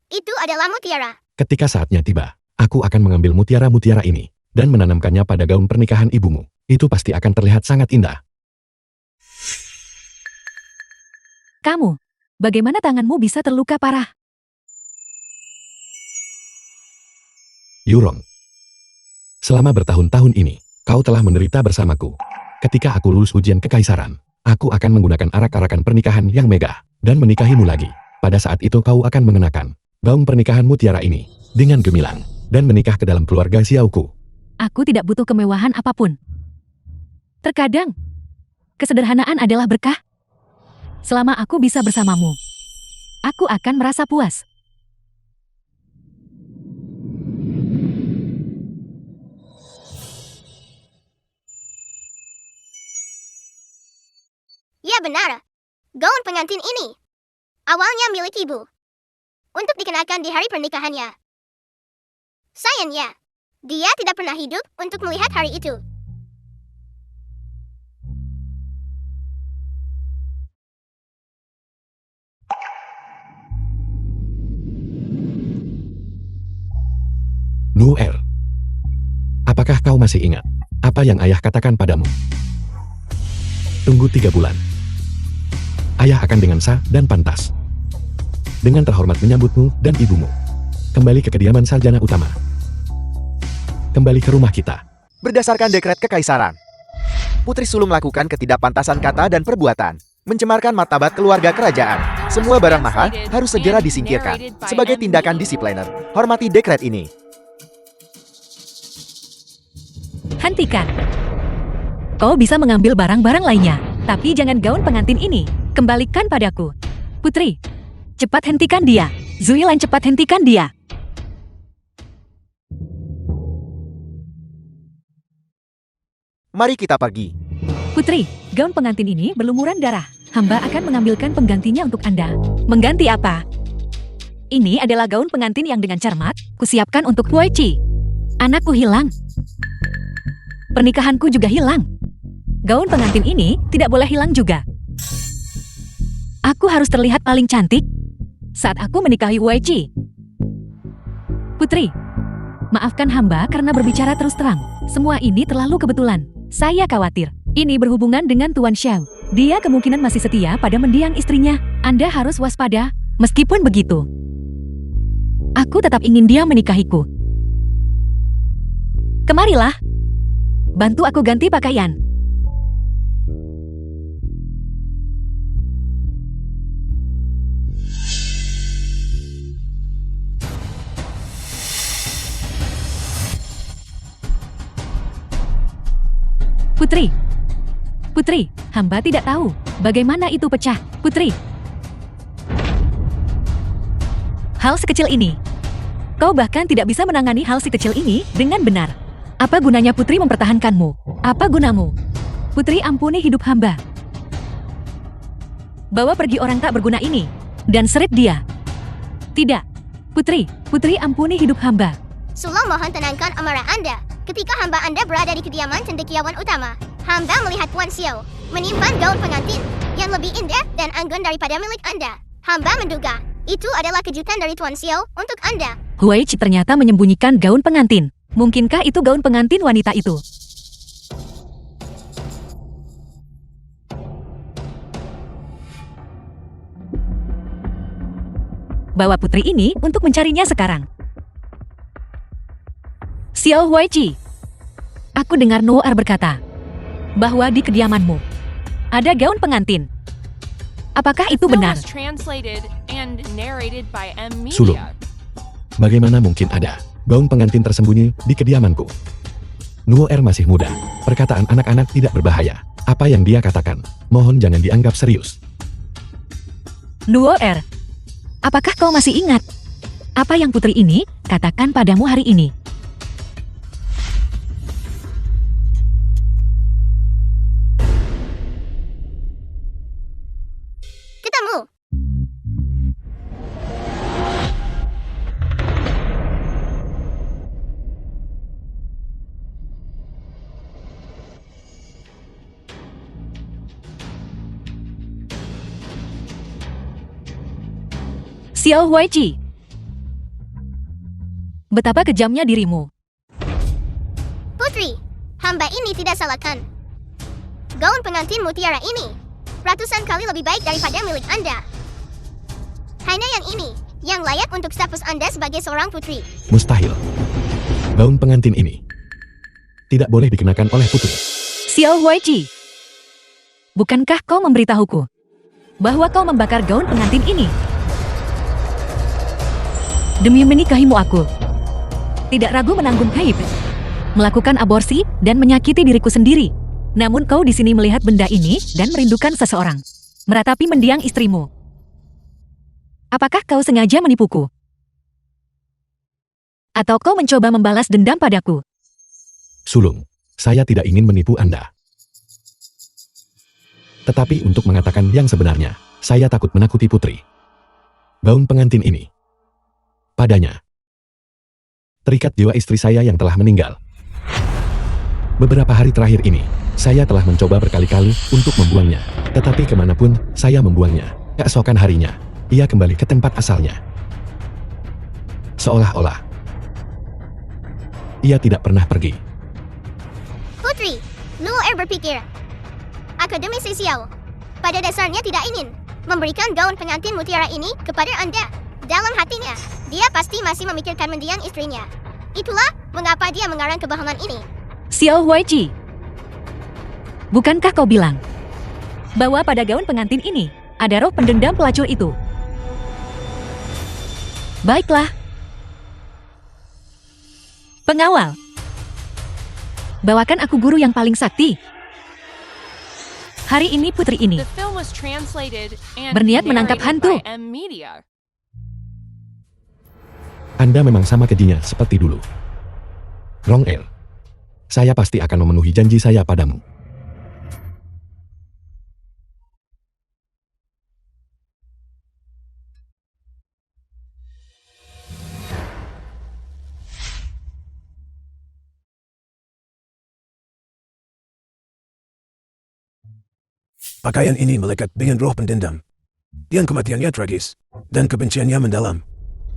Itu adalah mutiara. Ketika saatnya tiba, aku akan mengambil mutiara-mutiara ini dan menanamkannya pada gaun pernikahan ibumu. Itu pasti akan terlihat sangat indah. Kamu, bagaimana tanganmu bisa terluka parah? Yurong. Selama bertahun-tahun ini, kau telah menderita bersamaku. Ketika aku lulus ujian kekaisaran, aku akan menggunakan arak-arakan pernikahan yang megah dan menikahimu lagi. Pada saat itu kau akan mengenakan gaun pernikahan mutiara ini dengan gemilang dan menikah ke dalam keluarga Xiaoku. Aku tidak butuh kemewahan apapun. Terkadang, kesederhanaan adalah berkah. Selama aku bisa bersamamu, aku akan merasa puas. Ya benar. Gaun pengantin ini awalnya milik ibu. Untuk dikenakan di hari pernikahannya. Sayangnya, dia tidak pernah hidup untuk melihat hari itu. Noor, apakah kau masih ingat apa yang ayah katakan padamu? Tunggu 3 bulan. Ayah akan dengan sah dan pantas, dengan terhormat menyambutmu dan ibumu. Kembali ke kediaman sarjana utama. Kembali ke rumah kita. berdasarkan dekret kekaisaran. Putri Sulung melakukan ketidakpantasan kata dan perbuatan, mencemarkan martabat keluarga kerajaan. Semua barang mahal harus segera disingkirkan. Sebagai tindakan disipliner, hormati dekret ini. Hentikan. Kau bisa mengambil barang-barang lainnya, tapi jangan gaun pengantin ini. Kembalikan padaku. Putri, cepat hentikan dia. Zuilan, cepat hentikan dia. Mari kita pergi. Putri, Gaun pengantin ini berlumuran darah. Hamba akan mengambilkan penggantinya untuk Anda. Mengganti apa? Ini adalah gaun pengantin yang dengan cermat kusiapkan untuk Huaichi. Anakku hilang. Pernikahanku juga hilang. Gaun pengantin ini tidak boleh hilang juga. Aku harus terlihat paling cantik saat aku menikahi Huaichi. Putri, maafkan hamba karena berbicara terus terang. Semua ini terlalu kebetulan. Saya khawatir. Ini berhubungan dengan Tuan Xiao. Dia kemungkinan masih setia pada mendiang istrinya. Anda harus waspada. Meskipun begitu, aku tetap ingin dia menikahiku. Kemarilah. Bantu aku ganti pakaian. Putri, hamba tidak tahu bagaimana itu pecah. Putri, hal sekecil ini. Kau bahkan tidak bisa menangani hal sekecil ini dengan benar. Apa gunanya Putri mempertahankanmu? Apa gunamu? Putri, ampuni hidup hamba. Bawa pergi orang tak berguna ini dan seret dia. Tidak. Putri, ampuni hidup hamba. Sulong mohon tenangkan amarah Anda. Ketika hamba Anda berada di kediaman cendekiawan utama, hamba melihat Tuan Xiao menyimpan gaun pengantin yang lebih indah dan anggun daripada milik Anda. Hamba menduga itu adalah kejutan dari Tuan Xiao untuk Anda. Huaichi ternyata menyembunyikan gaun pengantin. Mungkinkah itu gaun pengantin wanita itu? Bawa putri ini untuk mencarinya sekarang. Xiao Huaichi, aku dengar Noer berkata bahwa di kediamanmu ada gaun pengantin. Apakah itu benar? Sulung, bagaimana mungkin ada gaun pengantin tersembunyi di kediamanku? Noer masih muda. Perkataan anak-anak tidak berbahaya. Apa yang dia katakan, mohon jangan dianggap serius. Noer, apakah kau masih ingat apa yang putri ini katakan padamu hari ini? Ketemu. Xiao Huaichi, betapa kejamnya dirimu. Putri, hamba ini tidak salahkan. Gaun pengantin mutiara ini ratusan kali lebih baik daripada milik Anda. Hanya yang ini yang layak untuk status Anda sebagai seorang putri. Mustahil. Gaun pengantin ini tidak boleh dikenakan oleh putri. Xiao Huaichi, bukankah kau memberitahuku bahwa kau membakar gaun pengantin ini? Demi menikahimu aku tidak ragu menanggung haib, melakukan aborsi dan menyakiti diriku sendiri. Namun kau di sini melihat benda ini dan merindukan seseorang, meratapi mendiang istrimu. Apakah kau sengaja menipuku? Atau kau mencoba membalas dendam padaku? Sulung, saya tidak ingin menipu Anda. Tetapi untuk mengatakan yang sebenarnya, saya takut menakuti putri. Gaun pengantin ini padanya terikat jiwa istri saya yang telah meninggal. Beberapa hari terakhir ini, saya telah mencoba berkali-kali untuk membuangnya. Tetapi kemanapun saya membuangnya, keesokan harinya, ia kembali ke tempat asalnya. Seolah-olah ia tidak pernah pergi. Putri, Noer berpikir Akademisi Xiao pada dasarnya tidak ingin memberikan gaun pengantin mutiara ini kepada Anda. Dalam hatinya, dia pasti masih memikirkan mendiang istrinya. Itulah mengapa dia mengarang kebohongan ini. Xiao Huaichi, bukankah kau bilang bahwa pada gaun pengantin ini ada roh pendendam pelacur itu? Baiklah. Pengawal, bawakan aku guru yang paling sakti. Hari ini putri ini berniat menangkap hantu. Anda memang sama kejinya seperti dulu. Rong El, saya pasti akan memenuhi janji saya padamu. Pakaian ini melekat dengan roh pendendam. Dan kematiannya tragis. Dan kebenciannya mendalam.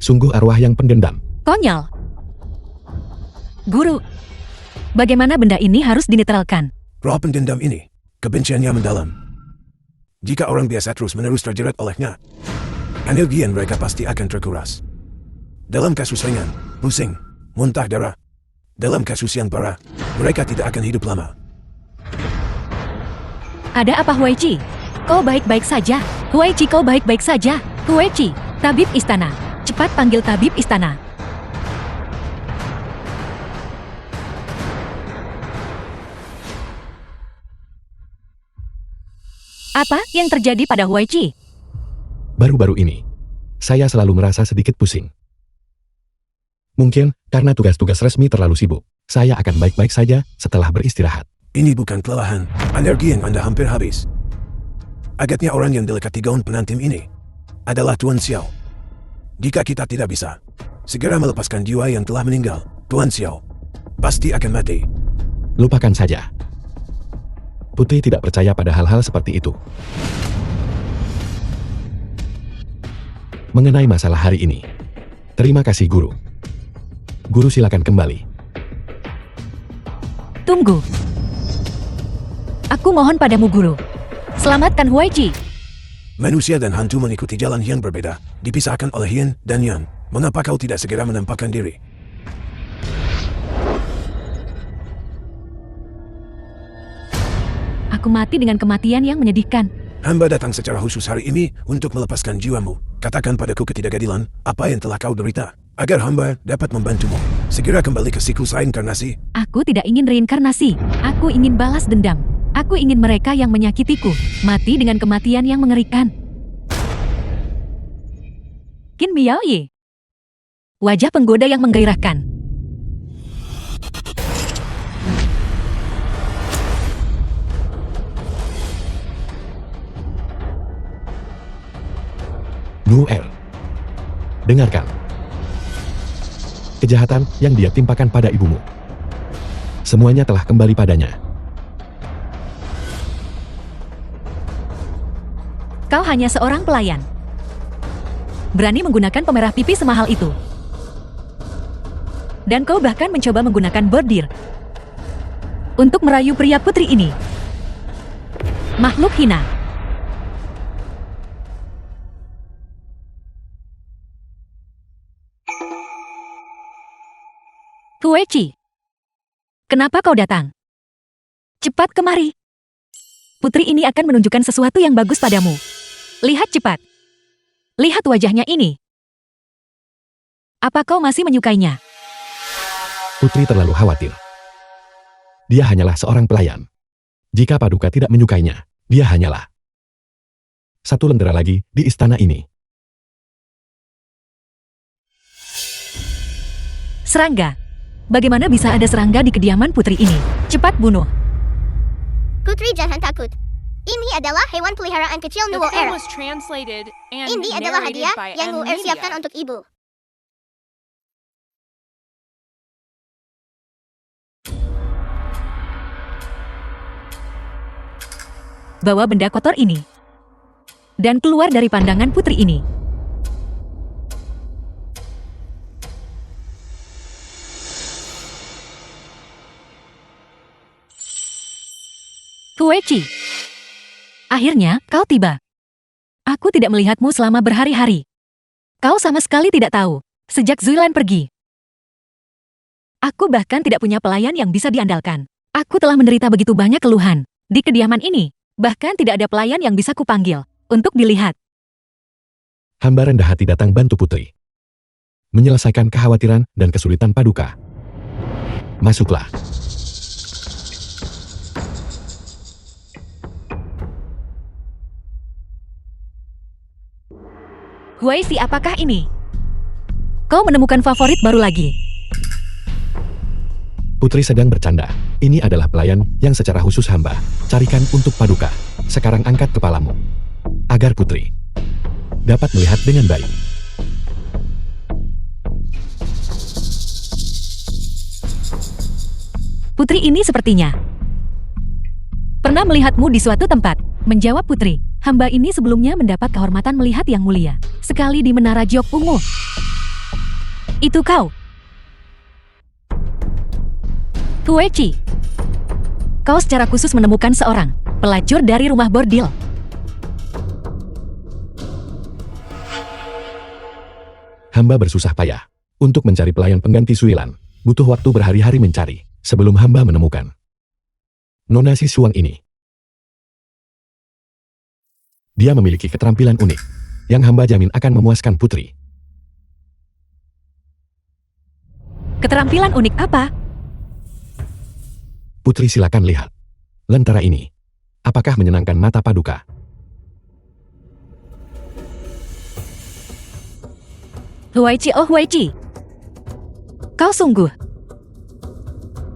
Sungguh arwah yang pendendam. Konyol. Guru, bagaimana benda ini harus dinetralkan? Roh pendendam ini, kebenciannya mendalam. Jika orang biasa terus-menerus terjerat olehnya, energi mereka pasti akan terkuras. Dalam kasus ringan, pusing, muntah darah. Dalam kasus yang parah, mereka tidak akan hidup lama. Ada apa Huaichi? Kau baik-baik saja. Huaichi, kau baik-baik saja. Huaichi, tabib istana. Cepat panggil tabib istana. Apa yang terjadi pada Huaichi? Baru-baru ini, saya selalu merasa sedikit pusing. Mungkin karena tugas-tugas resmi terlalu sibuk, saya akan baik-baik saja setelah beristirahat. Ini bukan kelelahan, energi yang Anda hampir habis. Agaknya orang yang dekati gaun pengantin ini adalah Tuan Xiao. Jika kita tidak bisa segera melepaskan jiwa yang telah meninggal, Tuan Xiao pasti akan mati. Lupakan saja. Putri tidak percaya pada hal-hal seperti itu. Mengenai masalah hari ini, terima kasih guru. Guru silakan kembali. Tunggu. Aku mohon padamu guru. Selamatkan Huaichi. Manusia dan hantu mengikuti jalan yang berbeda, dipisahkan oleh yin dan yang. Mengapa kau tidak segera menampakkan diri? Aku mati dengan kematian yang menyedihkan. Hamba datang secara khusus hari ini untuk melepaskan jiwamu. Katakan padaku ketidakadilan, apa yang telah kau derita, agar hamba dapat membantumu. Segera kembali ke siklus reinkarnasi. Aku tidak ingin reinkarnasi. Aku ingin balas dendam. Aku ingin mereka yang menyakitiku mati dengan kematian yang mengerikan. Qin Miaoyi. Wajah penggoda yang menggairahkan. Nuer. Dengarkan. Kejahatan yang dia timpakan pada ibumu. Semuanya telah kembali padanya. Kau hanya seorang pelayan. Berani menggunakan pemerah pipi semahal itu. Dan kau bahkan mencoba menggunakan bordir untuk merayu pria putri ini. Makhluk hina. Huaichi, kenapa kau datang? Cepat kemari. Putri ini akan menunjukkan sesuatu yang bagus padamu. Lihat cepat. Lihat wajahnya ini. Apa kau masih menyukainya? Putri terlalu khawatir. Dia hanyalah seorang pelayan. Jika Paduka tidak menyukainya, dia hanyalah satu lentera lagi di istana ini. Serangga. Bagaimana bisa ada serangga di kediaman putri ini? Cepat bunuh. Putri jangan takut. Ini adalah hewan peliharaan kecil The Nuo film Er. was translated and Ini adalah narrated hadiah by yang Nuo Er Media. siapkan untuk ibu. Bawa benda kotor ini. Dan keluar dari pandangan putri ini. Huaichi. Akhirnya, kau tiba. Aku tidak melihatmu selama berhari-hari. Kau sama sekali tidak tahu, sejak Zuilan pergi. Aku bahkan tidak punya pelayan yang bisa diandalkan. Aku telah menderita begitu banyak keluhan. Di kediaman ini, bahkan tidak ada pelayan yang bisa kupanggil untuk dilihat. Hamba rendah hati datang bantu putri. Menyelesaikan kekhawatiran dan kesulitan Paduka. Masuklah. Huaichi, apakah ini? Kau menemukan favorit baru lagi. Putri sedang bercanda. Ini adalah pelayan yang secara khusus hamba carikan untuk Paduka. Sekarang angkat kepalamu. Agar Putri dapat melihat dengan baik. Putri ini sepertinya pernah melihatmu di suatu tempat. Menjawab Putri, hamba ini sebelumnya mendapat kehormatan melihat Yang Mulia. Sekali di Menara Jok Ungu. Itu kau. Huichi. Kau secara khusus menemukan seorang pelacur dari rumah bordil. Hamba bersusah payah untuk mencari pelayan pengganti Suilan. Butuh waktu berhari-hari mencari sebelum hamba menemukan Nona Si Suang ini. Dia memiliki keterampilan unik yang hamba jamin akan memuaskan Putri. Keterampilan unik apa? Putri silakan lihat. Lentera ini. Apakah menyenangkan mata Paduka? Huichi, oh Huichi. Kau sungguh.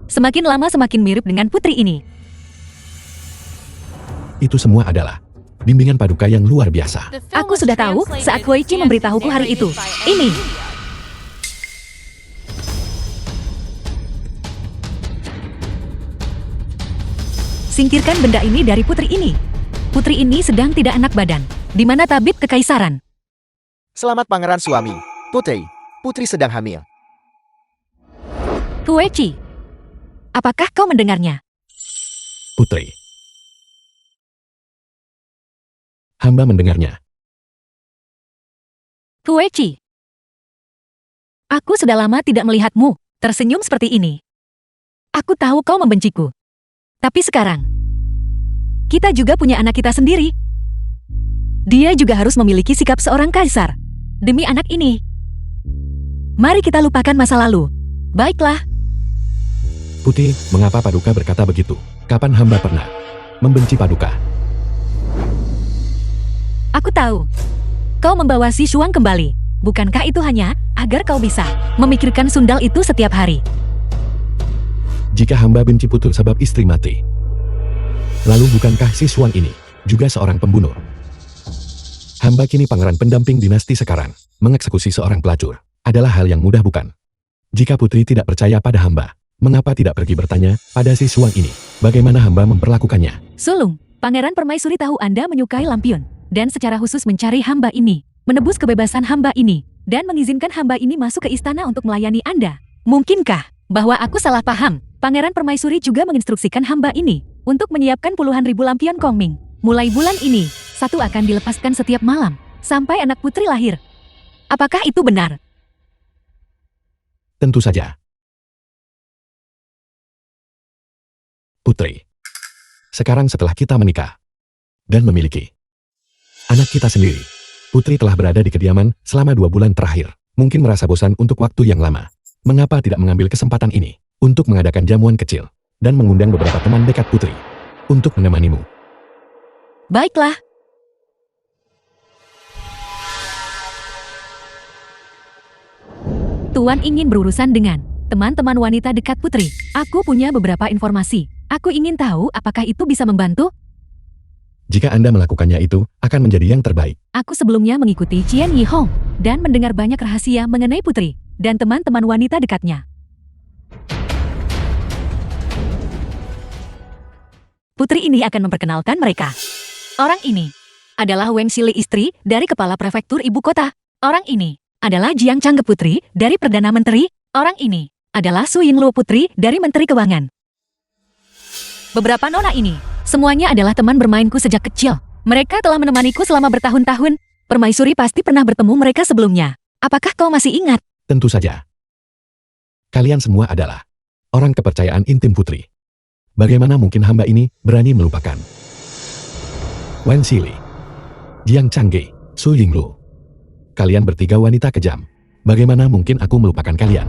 Semakin lama semakin mirip dengan putri ini. Itu semua adalah bimbingan Paduka yang luar biasa. Aku sudah tahu saat Huichi memberitahuku hari itu. Ini. Singkirkan benda ini dari putri ini. Putri ini sedang tidak enak badan. Di mana tabib kekaisaran? Selamat pangeran suami. Putri, Putri sedang hamil. Huichi. Apakah kau mendengarnya? Putri. Hamba mendengarnya. Huichi. Aku sudah lama tidak melihatmu tersenyum seperti ini. Aku tahu kau membenciku. Tapi sekarang, kita juga punya anak kita sendiri. Dia juga harus memiliki sikap seorang kaisar. Demi anak ini. Mari kita lupakan masa lalu. Baiklah. Putri, mengapa Paduka berkata begitu? Kapan hamba pernah membenci Paduka? Aku tahu. Kau membawa si Shuang kembali. Bukankah itu hanya agar kau bisa memikirkan sundal itu setiap hari? Jika hamba benci Putri sebab istri mati, lalu bukankah si Shuang ini juga seorang pembunuh? Hamba kini pangeran pendamping dinasti sekarang, mengeksekusi seorang pelacur adalah hal yang mudah bukan? Jika Putri tidak percaya pada hamba, mengapa tidak pergi bertanya pada si Shuang ini? Bagaimana hamba memperlakukannya? Sulung, Pangeran Permaisuri tahu Anda menyukai lampion, dan secara khusus mencari hamba ini, menebus kebebasan hamba ini, dan mengizinkan hamba ini masuk ke istana untuk melayani Anda. Mungkinkah bahwa aku salah paham? Pangeran Permaisuri juga menginstruksikan hamba ini untuk menyiapkan puluhan ribu lampion Kongming. Mulai bulan ini, satu akan dilepaskan setiap malam, sampai anak putri lahir. Apakah itu benar? Tentu saja. Putri. Sekarang setelah kita menikah dan memiliki anak kita sendiri, Putri telah berada di kediaman selama 2 bulan terakhir. Mungkin merasa bosan untuk waktu yang lama. Mengapa tidak mengambil kesempatan ini untuk mengadakan jamuan kecil dan mengundang beberapa teman dekat Putri untuk menemanimu? Baiklah. Tuan ingin berurusan dengan teman-teman wanita dekat Putri. Aku punya beberapa informasi. Aku ingin tahu apakah itu bisa membantu? Jika Anda melakukannya itu, akan menjadi yang terbaik. Aku sebelumnya mengikuti Qian Yi Hong dan mendengar banyak rahasia mengenai Putri dan teman-teman wanita dekatnya. Putri ini akan memperkenalkan mereka. Orang ini adalah Wang Xili, istri dari kepala prefektur ibu kota. Orang ini adalah Jiang Changge, putri dari Perdana Menteri. Orang ini adalah Su Yingluo, putri dari Menteri Keuangan. Beberapa nona ini, semuanya adalah teman bermainku sejak kecil. Mereka telah menemaniku selama bertahun-tahun. Permaisuri pasti pernah bertemu mereka sebelumnya. Apakah kau masih ingat? Tentu saja. Kalian semua adalah orang kepercayaan intim Putri. Bagaimana mungkin hamba ini berani melupakan Wan Xili, Jiang Changge, Su Yingluo. Kalian bertiga wanita kejam. Bagaimana mungkin aku melupakan kalian?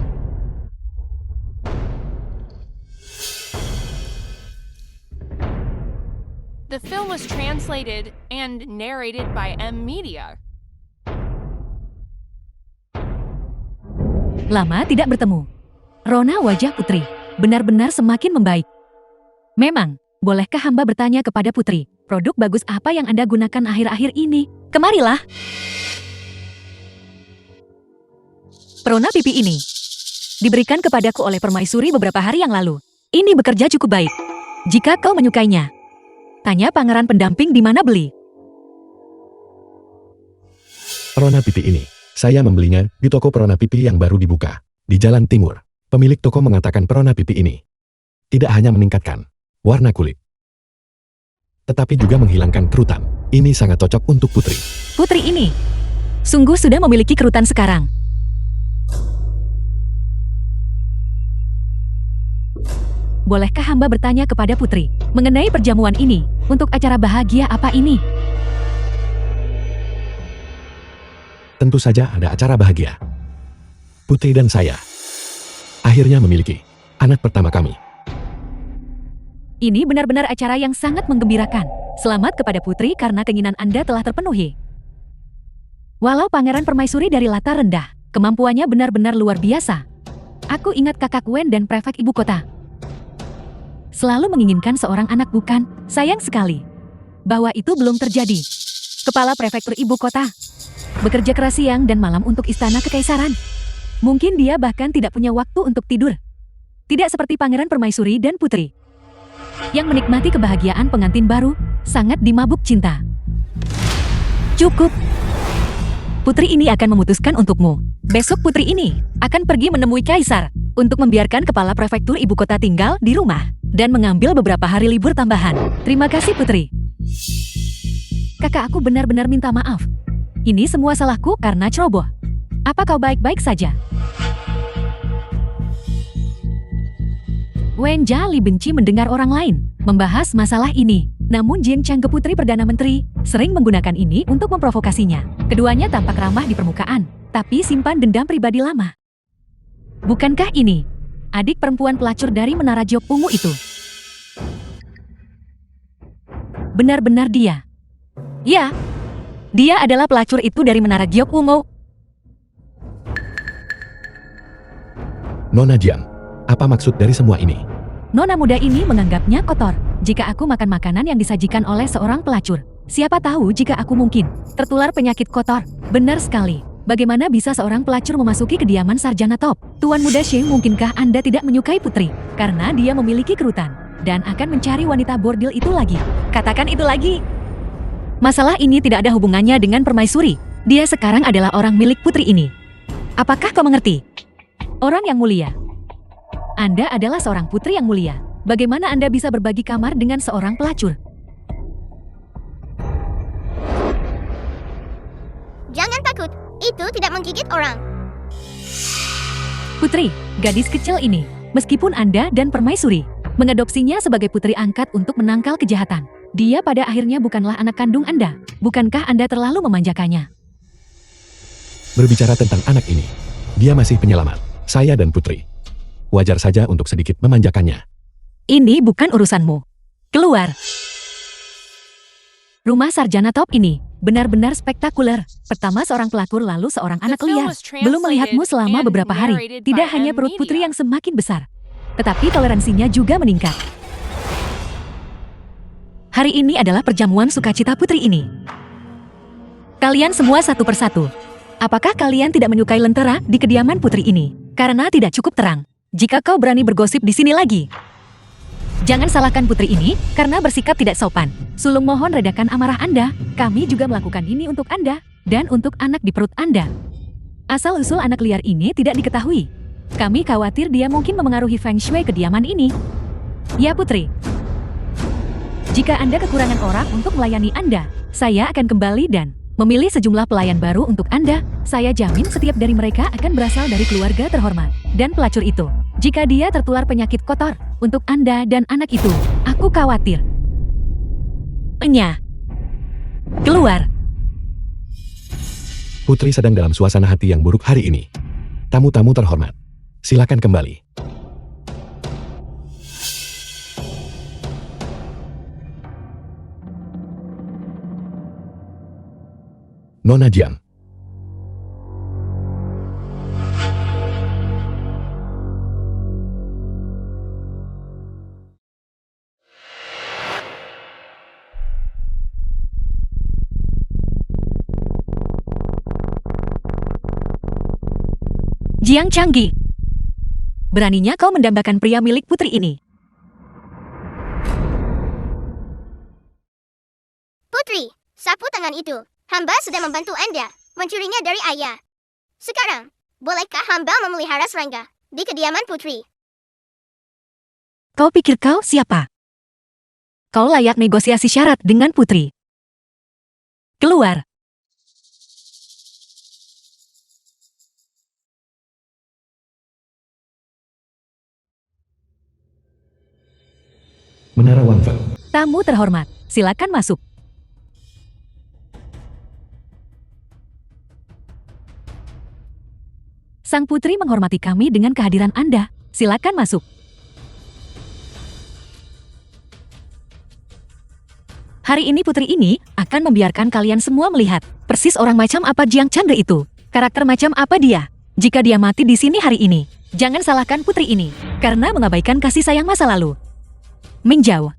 The film was translated and narrated by M Media. Lama tidak bertemu. Rona wajah Putri benar-benar semakin membaik. Memang, bolehkah hamba bertanya kepada Putri, produk bagus apa yang Anda gunakan akhir-akhir ini? Kemarilah. Perona pipi ini diberikan kepadaku oleh permaisuri beberapa hari yang lalu. Ini bekerja cukup baik. Jika kau menyukainya, Tanya pangeran pendamping di mana beli. Perona pipi ini, saya membelinya di toko perona pipi yang baru dibuka di Jalan Timur. Pemilik toko mengatakan perona pipi ini tidak hanya meningkatkan warna kulit, tetapi juga menghilangkan kerutan. Ini sangat cocok untuk Putri. Putri ini sungguh sudah memiliki kerutan sekarang. Bolehkah hamba bertanya kepada Putri mengenai perjamuan ini untuk acara bahagia apa ini? Tentu saja ada acara bahagia. Putri dan saya akhirnya memiliki anak pertama kami. Ini benar-benar acara yang sangat menggembirakan. Selamat kepada Putri karena keinginan Anda telah terpenuhi. Walau Pangeran Permaisuri dari latar rendah, kemampuannya benar-benar luar biasa. Aku ingat kakak Wen dan prefek ibu kota. Selalu menginginkan seorang anak bukan? Sayang sekali bahwa itu belum terjadi. Kepala prefektur ibu kota bekerja keras siang dan malam untuk istana kekaisaran. Mungkin dia bahkan tidak punya waktu untuk tidur. Tidak seperti Pangeran Permaisuri dan Putri yang menikmati kebahagiaan pengantin baru, sangat dimabuk cinta. Cukup. Putri ini akan memutuskan untukmu. Besok putri ini akan pergi menemui kaisar untuk membiarkan kepala prefektur ibu kota tinggal di rumah dan mengambil beberapa hari libur tambahan. Terima kasih Putri. Kakak aku benar-benar minta maaf. Ini semua salahku karena ceroboh. Apa kau baik-baik saja? Wen Jia benci mendengar orang lain membahas masalah ini. Namun Jing Chang Putri Perdana Menteri sering menggunakan ini untuk memprovokasinya. Keduanya tampak ramah di permukaan, tapi simpan dendam pribadi lama. Bukankah ini adik perempuan pelacur dari Menara Jok Ungu itu? Benar-benar dia. Ya, dia adalah pelacur itu dari Menara Jok Ungu. Nona Jiang, apa maksud dari semua ini? Nona muda ini menganggapnya kotor. Jika aku makan makanan yang disajikan oleh seorang pelacur, siapa tahu jika aku mungkin tertular penyakit kotor. Benar sekali. Bagaimana bisa seorang pelacur memasuki kediaman sarjana top? Tuan muda Sheng, mungkinkah Anda tidak menyukai Putri? Karena dia memiliki kerutan dan akan mencari wanita bordil itu lagi. Katakan itu lagi. Masalah ini tidak ada hubungannya dengan permaisuri. Dia sekarang adalah orang milik Putri ini. Apakah kau mengerti? Orang yang mulia. Anda adalah seorang putri yang mulia. Bagaimana Anda bisa berbagi kamar dengan seorang pelacur? Jangan takut, itu tidak menggigit orang. Putri, gadis kecil ini, meskipun Anda dan permaisuri mengadopsinya sebagai putri angkat untuk menangkal kejahatan, dia pada akhirnya bukanlah anak kandung Anda. Bukankah Anda terlalu memanjakannya? Berbicara tentang anak ini, dia masih penyelamat, saya dan Putri. Wajar saja untuk sedikit memanjakannya. Ini bukan urusanmu. Keluar. Rumah sarjana top ini benar-benar spektakuler. Pertama seorang pelacur, lalu seorang anak liar. Belum melihatmu selama beberapa hari. Tidak hanya perut Putri yang semakin besar, tetapi toleransinya juga meningkat. Hari ini adalah perjamuan sukacita Putri ini. Kalian semua satu persatu. Apakah kalian tidak menyukai lentera di kediaman Putri ini? Karena tidak cukup terang. Jika kau berani bergosip di sini lagi, jangan salahkan Putri ini karena bersikap tidak sopan. Sulung mohon redakan amarah Anda. Kami juga melakukan ini untuk Anda dan untuk anak di perut Anda. Asal-usul anak liar ini tidak diketahui. Kami khawatir dia mungkin memengaruhi Feng Shui kediaman ini. Ya Putri, jika Anda kekurangan orang untuk melayani Anda, saya akan kembali dan memilih sejumlah pelayan baru untuk Anda. Saya jamin setiap dari mereka akan berasal dari keluarga terhormat. Dan pelacur itu, jika dia tertular penyakit kotor, untuk Anda dan anak itu, aku khawatir. Keluar. Putri sedang dalam suasana hati yang buruk hari ini. Tamu-tamu terhormat, silakan kembali. Nona Jiang. Jiang Changgi. Beraninya kau mendambakan pria milik Putri ini. bukan itu. Hamba sudah membantu Anda mencurinya dari ayah. Sekarang, bolehkah hamba memelihara serangga di kediaman putri? Kau pikir kau siapa? Kau layak negosiasi syarat dengan putri. Keluar. Menara Wanfen. Tamu terhormat, silakan masuk. Sang putri menghormati kami dengan kehadiran Anda. Silakan masuk. Hari ini putri ini akan membiarkan kalian semua melihat persis orang macam apa Jiang Chandra itu. Karakter macam apa dia. Jika dia mati di sini hari ini, jangan salahkan putri ini karena mengabaikan kasih sayang masa lalu. Mingjao.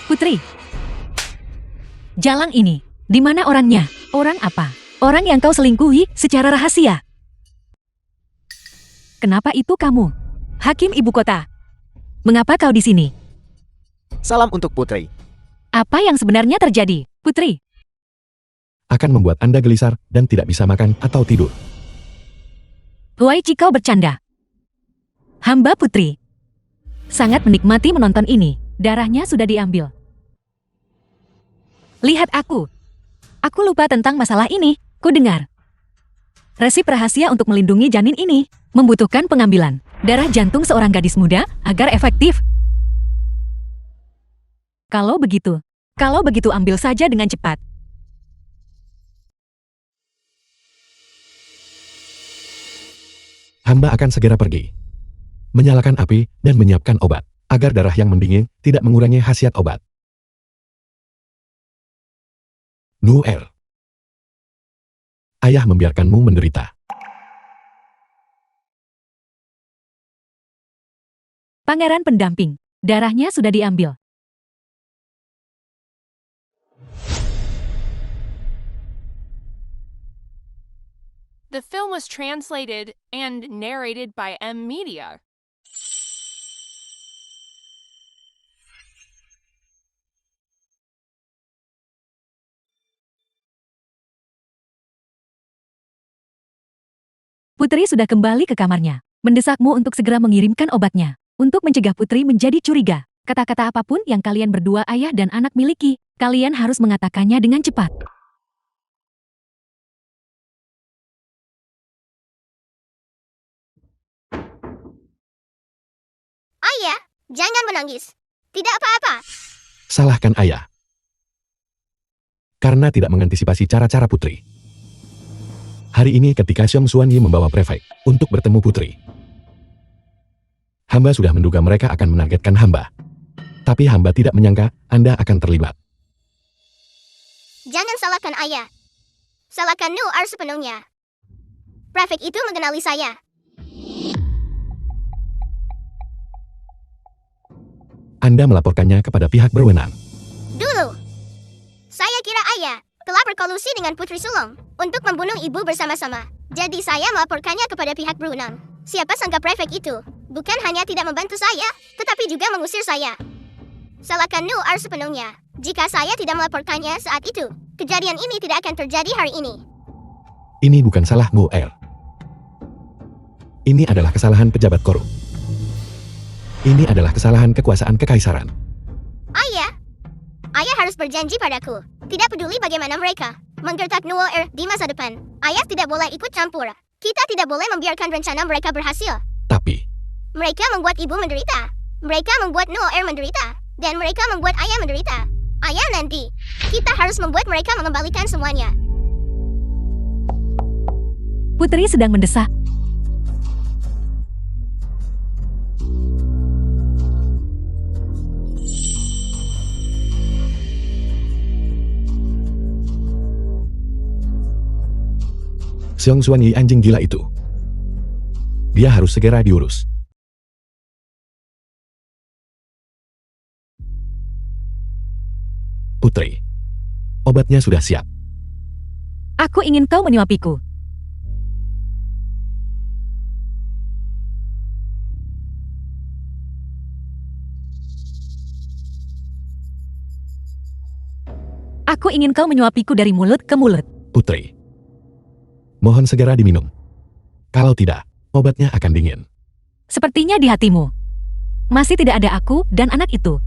Putri. Jalang ini, di mana orangnya? Orang apa? Orang yang kau selingkuhi secara rahasia. Kenapa itu kamu? Hakim ibu kota. Mengapa kau di sini? Salam untuk putri. Apa yang sebenarnya terjadi, putri? Akan membuat Anda gelisar dan tidak bisa makan atau tidur. Huai Cikau bercanda. Hamba putri. Sangat menikmati menonton ini. Darahnya sudah diambil. Lihat aku. Aku lupa tentang masalah ini. Ku dengar. Resip rahasia untuk melindungi janin ini membutuhkan pengambilan darah jantung seorang gadis muda agar efektif. Kalau begitu ambil saja dengan cepat. Hamba akan segera pergi. Menyalakan api dan menyiapkan obat, agar darah yang mendingin tidak mengurangi khasiat obat. Nuer. Ayah membiarkanmu menderita. Pangeran pendamping, darahnya sudah diambil. The film was translated and narrated by M Media. Putri sudah kembali ke kamarnya, mendesakmu untuk segera mengirimkan obatnya, untuk mencegah putri menjadi curiga. Kata-kata apapun yang kalian berdua ayah dan anak miliki, kalian harus mengatakannya dengan cepat. Ayah, jangan menangis. Tidak apa-apa. Salahkan ayah. Karena tidak mengantisipasi cara-cara putri. Hari ini ketika Xiong Xuan Yi membawa prefek untuk bertemu putri. Hamba sudah menduga mereka akan menargetkan hamba. Tapi hamba tidak menyangka Anda akan terlibat. Jangan salahkan ayah. Salahkan Nuar sepenuhnya. Prefek itu mengenali saya. Anda melaporkannya kepada pihak berwenang. Dulu, saya kira ayah telah berkolusi dengan Putri Sulung untuk membunuh ibu bersama-sama. Jadi saya melaporkannya kepada pihak berwenang. Siapa sangka prefek itu bukan hanya tidak membantu saya, tetapi juga mengusir saya. Salahkan Nuar sepenuhnya. Jika saya tidak melaporkannya saat itu, kejadian ini tidak akan terjadi hari ini. Ini bukan salah Nuer. Ini adalah kesalahan pejabat korup. Ini adalah kesalahan kekuasaan kekaisaran. Ayah harus berjanji padaku. Tidak peduli bagaimana mereka menggertak Nuer di masa depan. Ayah tidak boleh ikut campur. Kita tidak boleh membiarkan rencana mereka berhasil. Tapi, Mereka membuat ibu menderita. Mereka membuat Nuer menderita. Dan mereka membuat ayah menderita. Ayah nanti, kita harus membuat mereka mengembalikan semuanya. Putri sedang mendesak. Xiong Xuan Yi anjing gila itu. Dia harus segera diurus. Putri, obatnya sudah siap. Aku ingin kau menyuapiku. Aku ingin kau menyuapiku dari mulut ke mulut. Putri, mohon segera diminum. Kalau tidak, obatnya akan dingin. Sepertinya di hatimu masih tidak ada aku dan anak itu.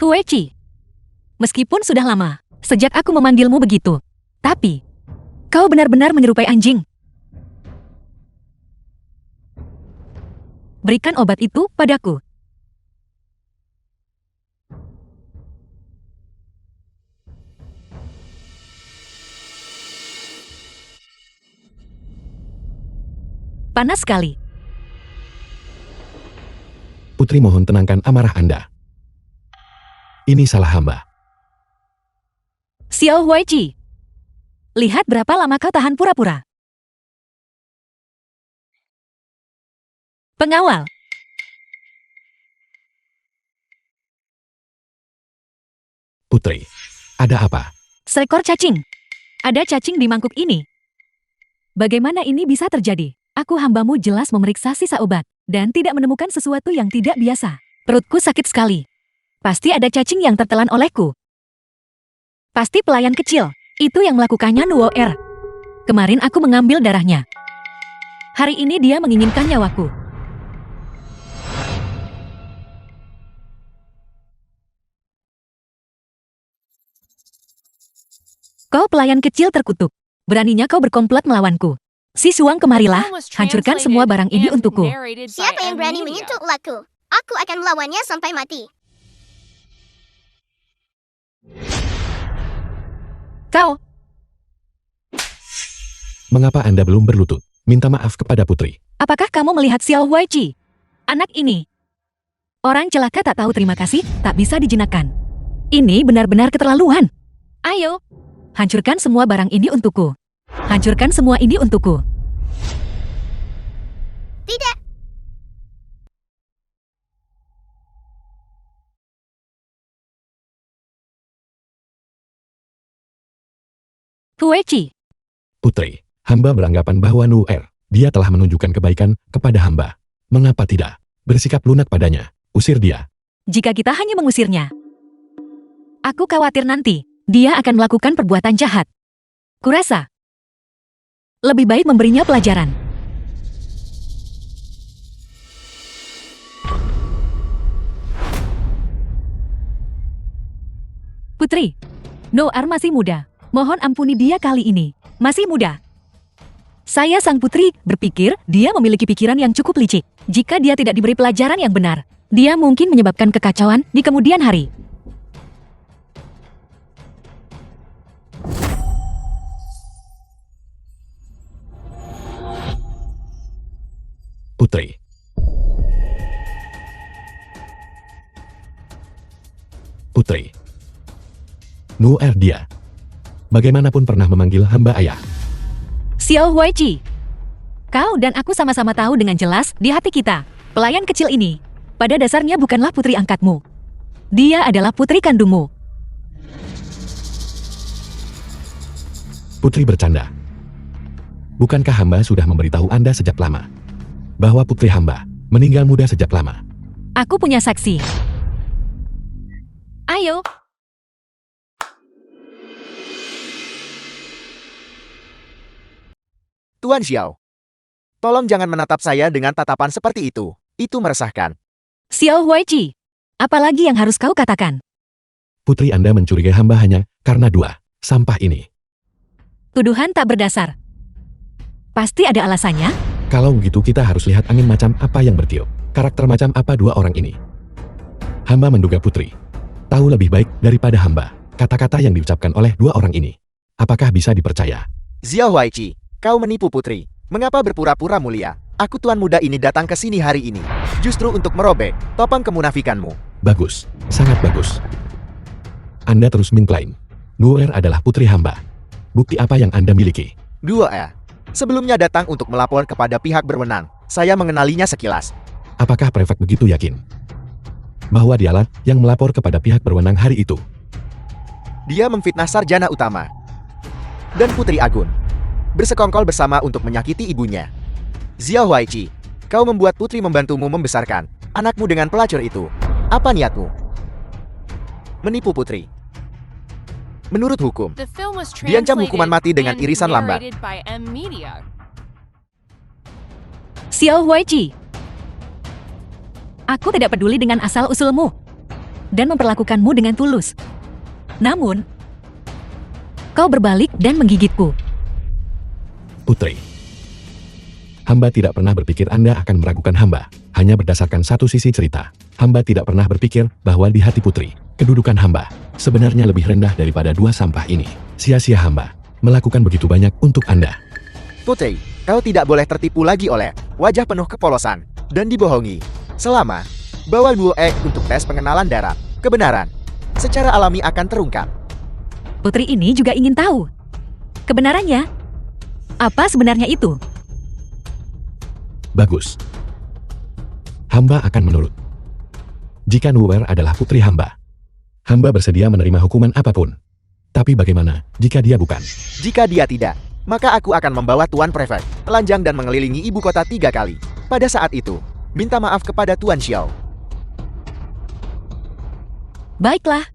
Huichi, meskipun sudah lama sejak aku memanggilmu begitu, tapi kau benar-benar menyerupai anjing. Berikan obat itu padaku. Panas sekali. Putri mohon tenangkan amarah Anda. Ini salah hamba. Xiao Huichi, lihat berapa lama kau tahan pura-pura. Pengawal. Putri, ada apa? Seekor cacing. Ada cacing di mangkuk ini. Bagaimana ini bisa terjadi? Aku hambamu jelas memeriksa sisa obat dan tidak menemukan sesuatu yang tidak biasa. Perutku sakit sekali. Pasti ada cacing yang tertelan olehku. Pasti pelayan kecil. Itu yang melakukannya Nuo Er. Kemarin aku mengambil darahnya. Hari ini dia menginginkan nyawaku. Kau pelayan kecil terkutuk. Beraninya kau berkomplot melawanku. Si Suang, kemarilah. Hancurkan semua barang ini untukku. Siapa yang berani menyentuh ulatku? Aku akan melawannya sampai mati. Kau, Mengapa Anda belum berlutut? Minta maaf kepada Putri. apakah kamu melihat Xiao Huichi? Anak ini. Orang celaka tak tahu terima kasih, tak bisa dijinakkan. Ini benar-benar keterlaluan. Ayo, hancurkan semua barang ini untukku. Hancurkan semua ini untukku. Tidak. Huichi, Putri, hamba beranggapan bahwa Nuer, dia telah menunjukkan kebaikan kepada hamba. Mengapa tidak? Bersikap lunak padanya. Usir dia. jika kita hanya mengusirnya, aku khawatir nanti dia akan melakukan perbuatan jahat. Kurasa lebih baik memberinya pelajaran. Putri, Noar masih muda. Mohon ampuni dia kali ini. Masih muda. Saya sang putri berpikir dia memiliki pikiran yang cukup licik. Jika dia tidak diberi pelajaran yang benar, dia mungkin menyebabkan kekacauan di kemudian hari. Putri. Putri. Nuer dia. Bagaimanapun pernah memanggil hamba ayah. Xiao Huichi, kau dan aku sama-sama tahu dengan jelas di hati kita, pelayan kecil ini, pada dasarnya bukanlah putri angkatmu. Dia adalah putri kandungmu. Putri bercanda. Bukankah hamba sudah memberitahu Anda sejak lama bahwa putri hamba meninggal muda sejak lama? Aku punya saksi. Ayo. Tuan Xiao, tolong jangan menatap saya dengan tatapan seperti itu. Itu meresahkan. Xiao Huichi, apalagi yang harus kau katakan? Putri Anda mencurigai hamba hanya karena dua sampah ini. Tuduhan tak berdasar. Pasti ada alasannya. Kalau begitu kita harus lihat angin macam apa yang bertiup. Karakter macam apa dua orang ini. Hamba menduga Putri tahu lebih baik daripada hamba kata-kata yang diucapkan oleh dua orang ini. Apakah bisa dipercaya? Xiao Huichi, kau menipu Putri. Mengapa berpura-pura mulia? Aku tuan muda ini datang ke sini hari ini justru untuk merobek topeng kemunafikanmu. Bagus, sangat bagus. Anda terus mengklaim Nuer adalah putri hamba. Bukti apa yang Anda miliki? Sebelumnya datang untuk melapor kepada pihak berwenang. Saya mengenalinya sekilas. Apakah prefek begitu yakin bahwa dialah yang melapor kepada pihak berwenang hari itu? Dia memfitnah sarjana utama dan Putri Agun bersekongkol bersama untuk menyakiti ibunya. Xiao Huaiqi, kau membuat Putri membantumu membesarkan anakmu dengan pelacur itu. Apa niatmu? Menipu Putri. Menurut hukum, The film was diancam translated hukuman mati dengan and irisan lambat. narrated by M Media. Xiao Huaiqi. Aku tidak peduli dengan asal-usulmu dan memperlakukanmu dengan tulus. Namun, kau berbalik dan menggigitku. Putri. Hamba tidak pernah berpikir Anda akan meragukan hamba. Hanya berdasarkan satu sisi cerita. Hamba tidak pernah berpikir bahwa di hati Putri, kedudukan hamba sebenarnya lebih rendah daripada dua sampah ini. Sia-sia hamba melakukan begitu banyak untuk Anda. Putri, kau tidak boleh tertipu lagi oleh wajah penuh kepolosan dan dibohongi. Selama bawa duo egg untuk tes pengenalan darat, kebenaran secara alami akan terungkap. Putri ini juga ingin tahu kebenarannya. Apa sebenarnya itu? Bagus. Hamba akan menurut. Jika Nuwer adalah putri hamba, hamba bersedia menerima hukuman apapun. Tapi bagaimana jika dia bukan? Jika dia tidak, maka aku akan membawa Tuan Prefect telanjang dan mengelilingi ibu kota 3 kali. Pada saat itu, minta maaf kepada Tuan Xiao. Baiklah.